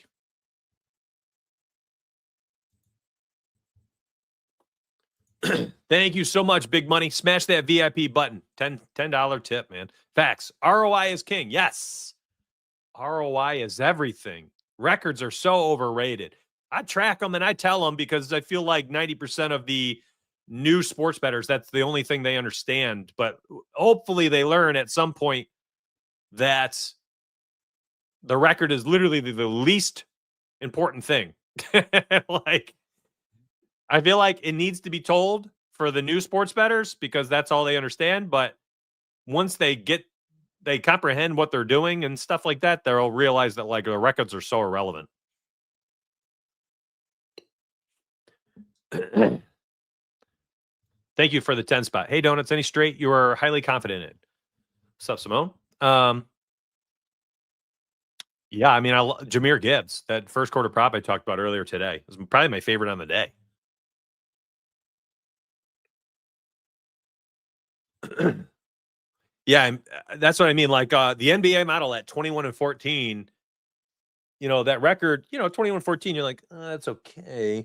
Thank you so much, Big Money. Smash that VIP button. $10 tip, man. Facts. ROI is king. Yes. ROI is everything. Records are so overrated. I track them and I tell them because I feel like 90% of the new sports bettors, that's the only thing they understand. But hopefully they learn at some point that the record is literally the least important thing. Like, I feel like it needs to be told for the new sports bettors because that's all they understand. But once they comprehend what they're doing and stuff like that, they'll realize that like the records are so irrelevant. Thank you for the 10 spot. Hey, Donuts, any straight you are highly confident in? What's up, Simone? Yeah, I mean, Jahmyr Gibbs, that first quarter prop I talked about earlier today, was probably my favorite on the day. Yeah, that's what I mean. Like the NBA model at 21-14, that record, 21-14, you're like, that's okay.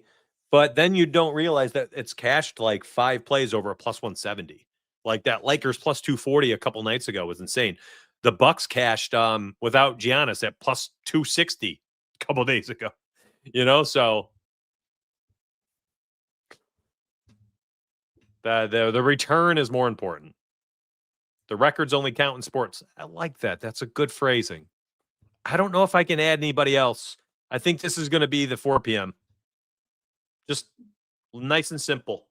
But then you don't realize that it's cashed like 5 plays over a plus 170. Like that Lakers plus 240 a couple nights ago was insane. The Bucks cashed without Giannis at plus 260 a couple days ago. So the return is more important. The records only count in sports. I like that. That's a good phrasing. I don't know if I can add anybody else. I think this is going to be the 4 p.m. Just nice and simple.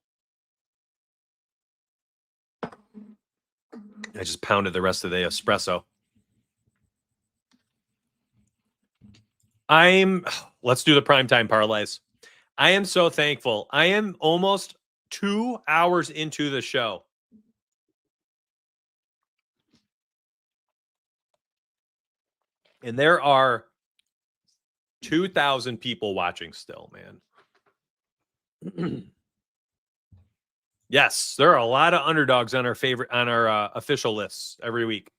I just pounded the rest of the espresso. Let's do the primetime parlays. I am so thankful. I am almost 2 hours into the show. And there are 2,000 people watching still, man. Yes, there are a lot of underdogs on our official lists every week.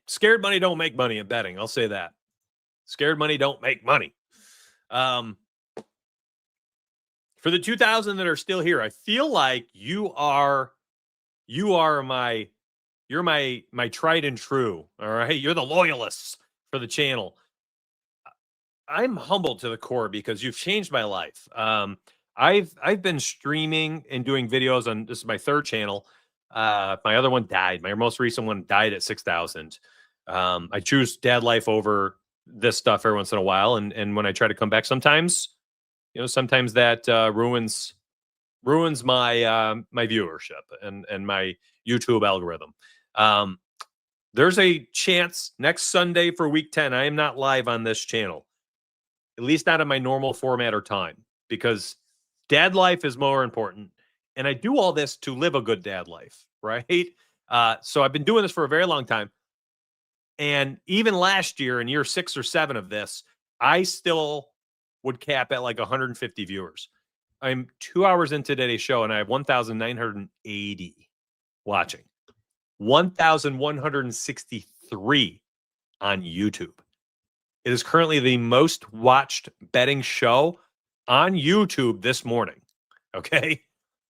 Scared money don't make money in betting. I'll say that. Scared money don't make money. For the 2,000 that are still here, I feel like you're my tried and true. All right, you're the loyalists for the channel. I'm humbled to the core because you've changed my life. I've been streaming and doing videos on, this is my third channel. My other one died. My most recent one died at 6,000. I choose dad life over this stuff every once in a while, and when I try to come back, sometimes that ruins my my viewership and my YouTube algorithm. There's a chance next Sunday for week 10 I am not live on this channel, at least not in my normal format or time, because dad life is more important, and I do all this to live a good dad life, right? So I've been doing this for a very long time. And even last year, in year 6 or 7 of this, I still would cap at like 150 viewers. I'm 2 hours into today's show, and I have 1,980 watching. 1,163 on YouTube. It is currently the most watched betting show on YouTube this morning. Okay?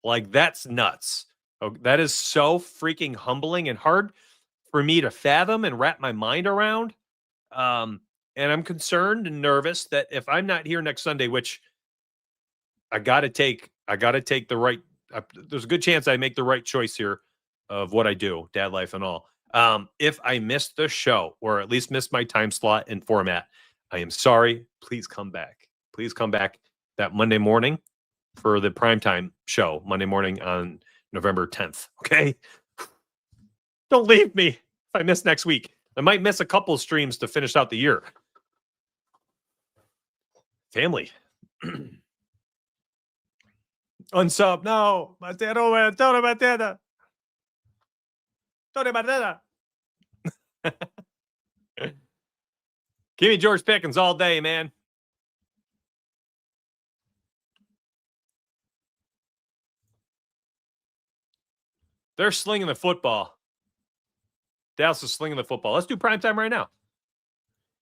Like, that's nuts. That is so freaking humbling and hard for me to fathom and wrap my mind around. And I'm concerned and nervous that if I'm not here next Sunday, which I got to take the right, there's a good chance I make the right choice here of what I do, dad life and all. If I miss the show, or at least miss my time slot and format, I am sorry. Please come back. Please come back that Monday morning for the primetime show, Monday morning on November 10th. Okay? Don't leave me if I miss next week. I might miss a couple streams to finish out the year. Family. Unsub. No. Give me George Pickens all day, man. They're slinging the football. Dallas is slinging the football. Let's do primetime right now.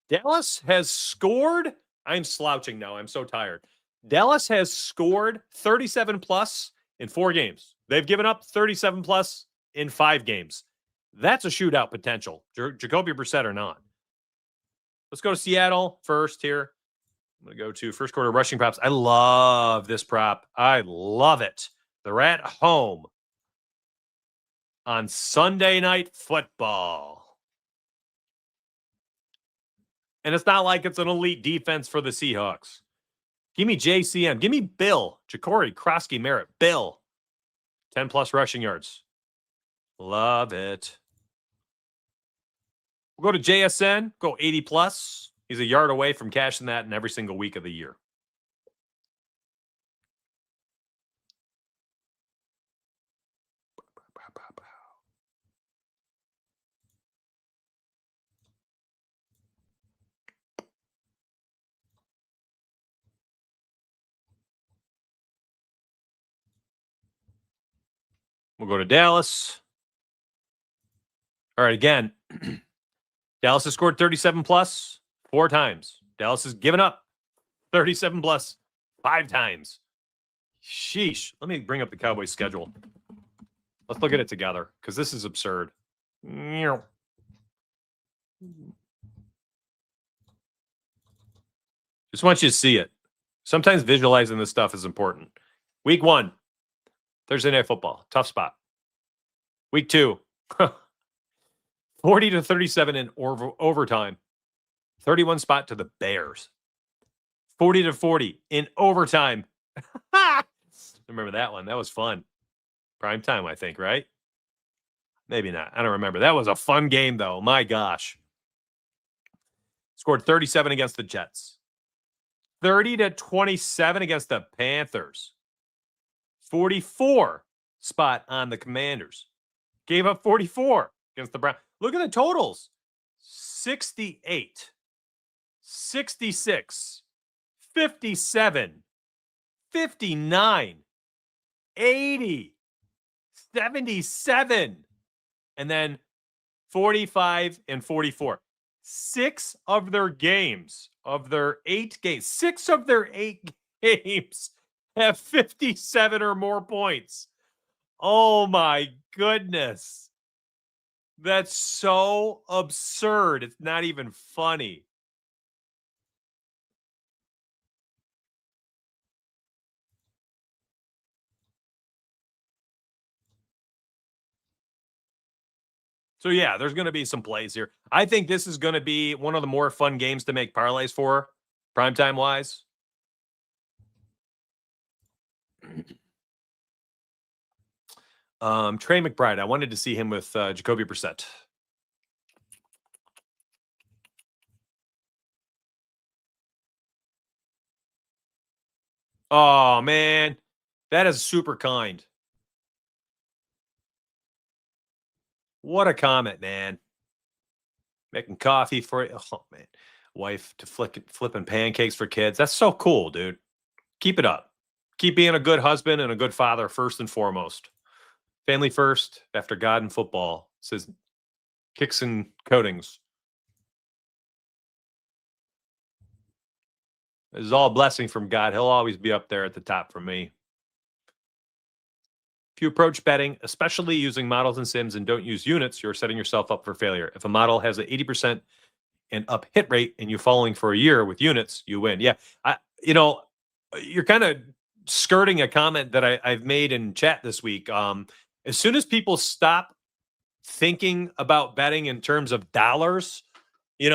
Dallas has scored. I'm slouching now. I'm so tired. Dallas has scored 37 plus in 4 games. They've given up 37 plus in 5 games. That's a shootout potential. Jacoby Brissett or not. Let's go to Seattle first here. I'm going to go to first quarter rushing props. I love this prop. I love it. They're at home on Sunday Night Football. And it's not like it's an elite defense for the Seahawks. Give me JCM. Give me Bill. Ja'Cory, Krosky, Merritt. Bill. 10 plus rushing yards. Love it. We'll go to JSN. Go 80 plus. He's a yard away from cashing that in every single week of the year. We'll go to Dallas. All right, again, Dallas has scored 37 plus 4 times. Dallas has given up 37 plus 5 times. Sheesh. Let me bring up the Cowboys schedule. Let's look at it together because this is absurd. Just want you to see it. Sometimes visualizing this stuff is important. Week 1, Thursday Night Football, tough spot. Week 2, 40-37 in overtime. 31 spot to the Bears. 40-40 in overtime. Remember that one? That was fun. Prime time, I think, right? Maybe not. I don't remember. That was a fun game, though. My gosh. Scored 37 against the Jets. 30-27 against the Panthers. 44 spot on the Commanders. Gave up 44 against the Browns. Look at the totals. 68, 66, 57, 59, 80, 77, and then 45 and 44. 6 of their games, of their 8 games, 6 of their 8 games have 57 or more points. Oh my goodness. That's so absurd. It's not even funny. So yeah, there's going to be some plays here. I think this is going to be one of the more fun games to make parlays for, primetime wise. Trey McBride. I wanted to see him with Jacoby Brissett. Oh man, that is super kind. What a comment, man. Making coffee for you. Oh man, wife to flipping pancakes for kids. That's so cool, dude. Keep it up. Keep being a good husband and a good father first and foremost. Family first after God and football, says Kicks and Coatings. This is all a blessing from God. He'll always be up there at the top for me. If you approach betting, especially using models and sims, and don't use units, you're setting yourself up for failure. If a model has an 80% and up hit rate and you're following for a year with units, you win. Yeah. You're kind of skirting a comment that I've made in chat this week. As soon as people stop thinking about betting in terms of dollars, I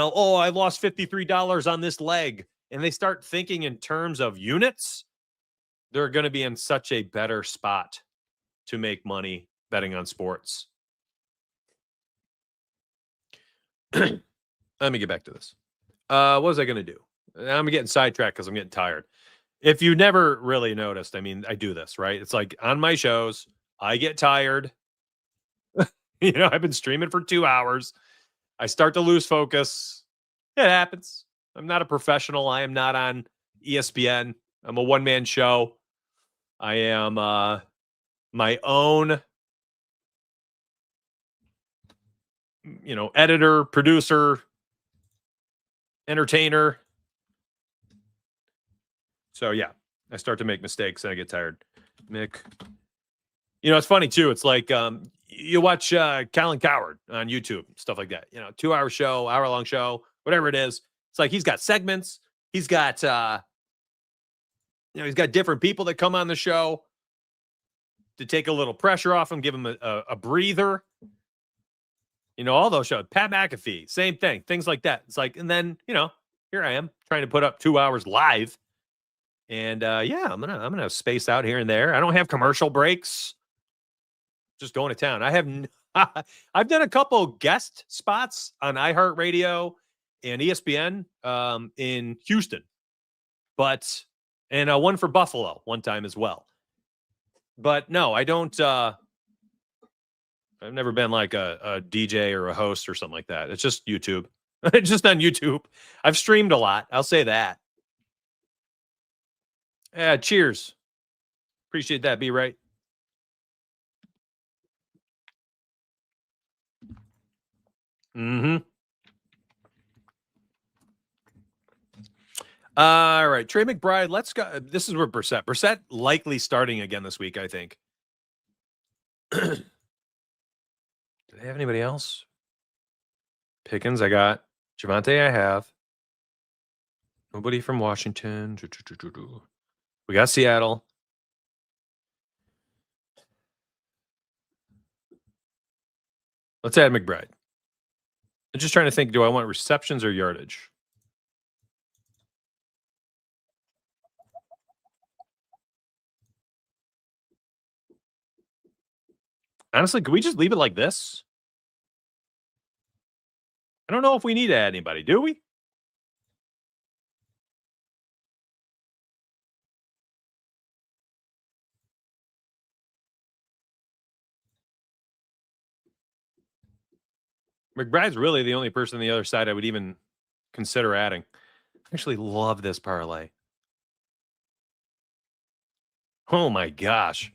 lost $53 on this leg, and they start thinking in terms of units, they're going to be in such a better spot to make money betting on sports. Let me get back to this. What was I going to do? I'm getting sidetracked because I'm getting tired. If you never really noticed, I mean, I do this, right? It's like on my shows, I get tired. I've been streaming for 2 hours. I start to lose focus. It happens. I'm not a professional. I am not on ESPN. I'm a one-man show. I am my own, editor, producer, entertainer. So yeah, I start to make mistakes and I get tired. Mick. It's funny too. It's like you watch Colin Cowherd on YouTube, stuff like that. 2-hour show, hour-long show, whatever it is. It's like he's got segments. He's got he's got different people that come on the show to take a little pressure off him, give him a breather. All those shows. Pat McAfee, same thing. Things like that. It's like, and then here I am trying to put up 2 hours live, and I'm gonna space out here and there. I don't have commercial breaks. Just going to town. I've done a couple guest spots on iHeartRadio and ESPN in Houston, and one for Buffalo one time as well. But no, I don't. I've never been like a DJ or a host or something like that. It's just YouTube. It's just on YouTube. I've streamed a lot. I'll say that. Yeah. Cheers. Appreciate that. Be right. Mm-hmm. All right. Trey McBride, let's go. This is where Brissett. Brissett likely starting again this week, I think. Do they have anybody else? Pickens, I got. Javonte, I have. Nobody from Washington. We got Seattle. Let's add McBride. I'm just trying to think, do I want receptions or yardage? Honestly, could we just leave it like this? I don't know if we need to add anybody, do we? McBride's really the only person on the other side I would even consider adding. I actually love this parlay. Oh my gosh.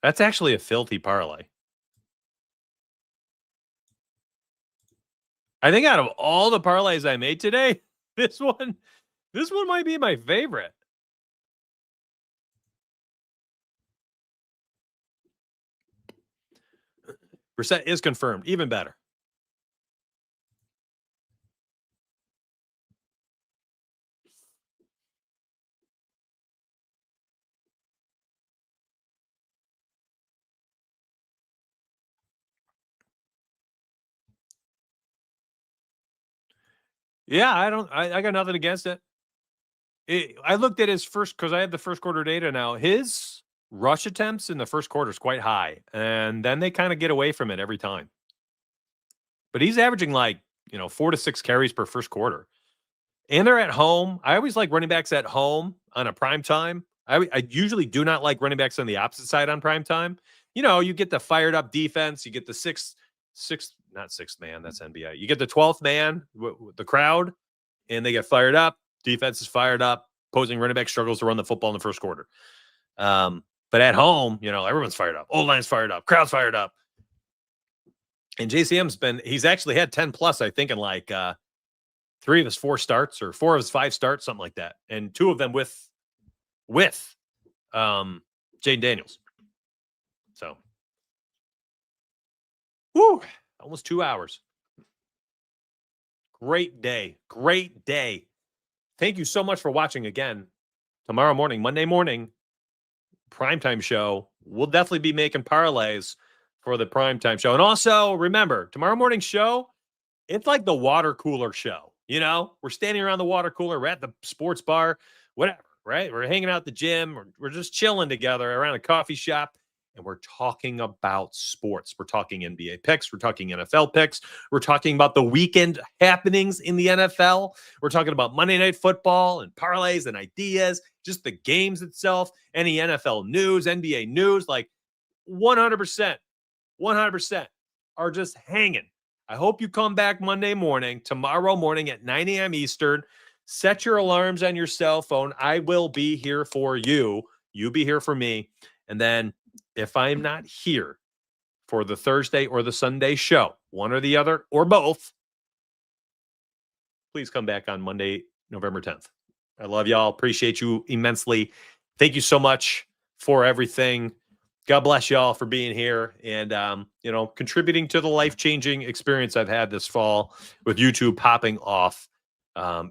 That's actually a filthy parlay. I think out of all the parlays I made today, this one might be my favorite. Brissett is confirmed. Even better. Yeah, I got nothing against it. I looked at his first, because I have the first quarter data now. His rush attempts in the first quarter is quite high, and then they kind of get away from it every time. But he's averaging 4 to 6 carries per first quarter. And they're at home. I always like running backs at home on a prime time. I usually do not like running backs on the opposite side on prime time. You get the fired up defense. You get the not sixth man. That's NBA. You get the 12th man, the crowd, and they get fired up. Defense is fired up. Opposing running back struggles to run the football in the first quarter. But at home, everyone's fired up. Old line's fired up. Crowd's fired up. And JCM's he's actually had 10 plus, I think, in 3 of his 4 starts or 4 of his 5 starts, something like that. And 2 of them with Jaden Daniels. So, almost 2 hours. Great day. Great day. Thank you so much for watching again. Tomorrow morning, Monday morning, primetime show. We'll definitely be making parlays for the primetime show. And also, remember, tomorrow morning show, it's like the water cooler show. We're standing around the water cooler. We're at the sports bar, whatever, right? We're hanging out at the gym. We're just chilling together around a coffee shop, and we're talking about sports. We're talking NBA picks. We're talking NFL picks. We're talking about the weekend happenings in the NFL. We're talking about Monday Night Football and parlays and ideas, just the games itself, any NFL news, NBA news, 100%, 100% are just hanging. I hope you come back tomorrow morning at 9 a.m. Eastern. Set your alarms on your cell phone. I will be here for you. You be here for me. And then if I'm not here for the Thursday or the Sunday show, one or the other or both, please come back on Monday, November 10th. I love y'all. Appreciate you immensely. Thank you so much for everything. God bless y'all for being here and, contributing to the life-changing experience I've had this fall with YouTube popping off.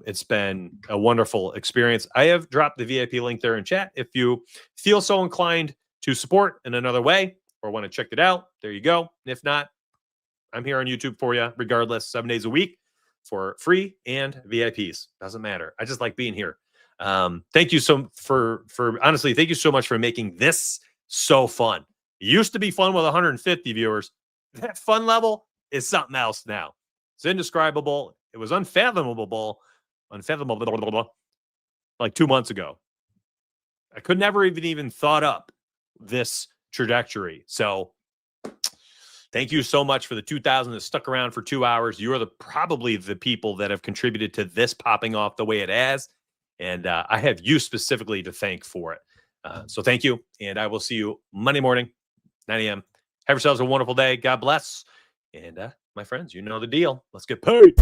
It's been a wonderful experience. I have dropped the VIP link there in chat. If you feel so inclined to support in another way or want to check it out, there you go. And if not, I'm here on YouTube for you regardless, 7 days a week for free and VIPs. Doesn't matter. I just like being here. Thank you honestly, thank you so much for making this so fun. It used to be fun with 150 viewers. That fun level is something else now. It's indescribable. It was unfathomable like 2 months ago. I could never even thought up this trajectory. So thank you so much for the 2,000 that stuck around for 2 hours. You are probably the people that have contributed to this popping off the way it has. And I have you specifically to thank for it. So thank you. And I will see you Monday morning, 9 a.m. Have yourselves a wonderful day. God bless. And my friends, you know the deal. Let's get paid.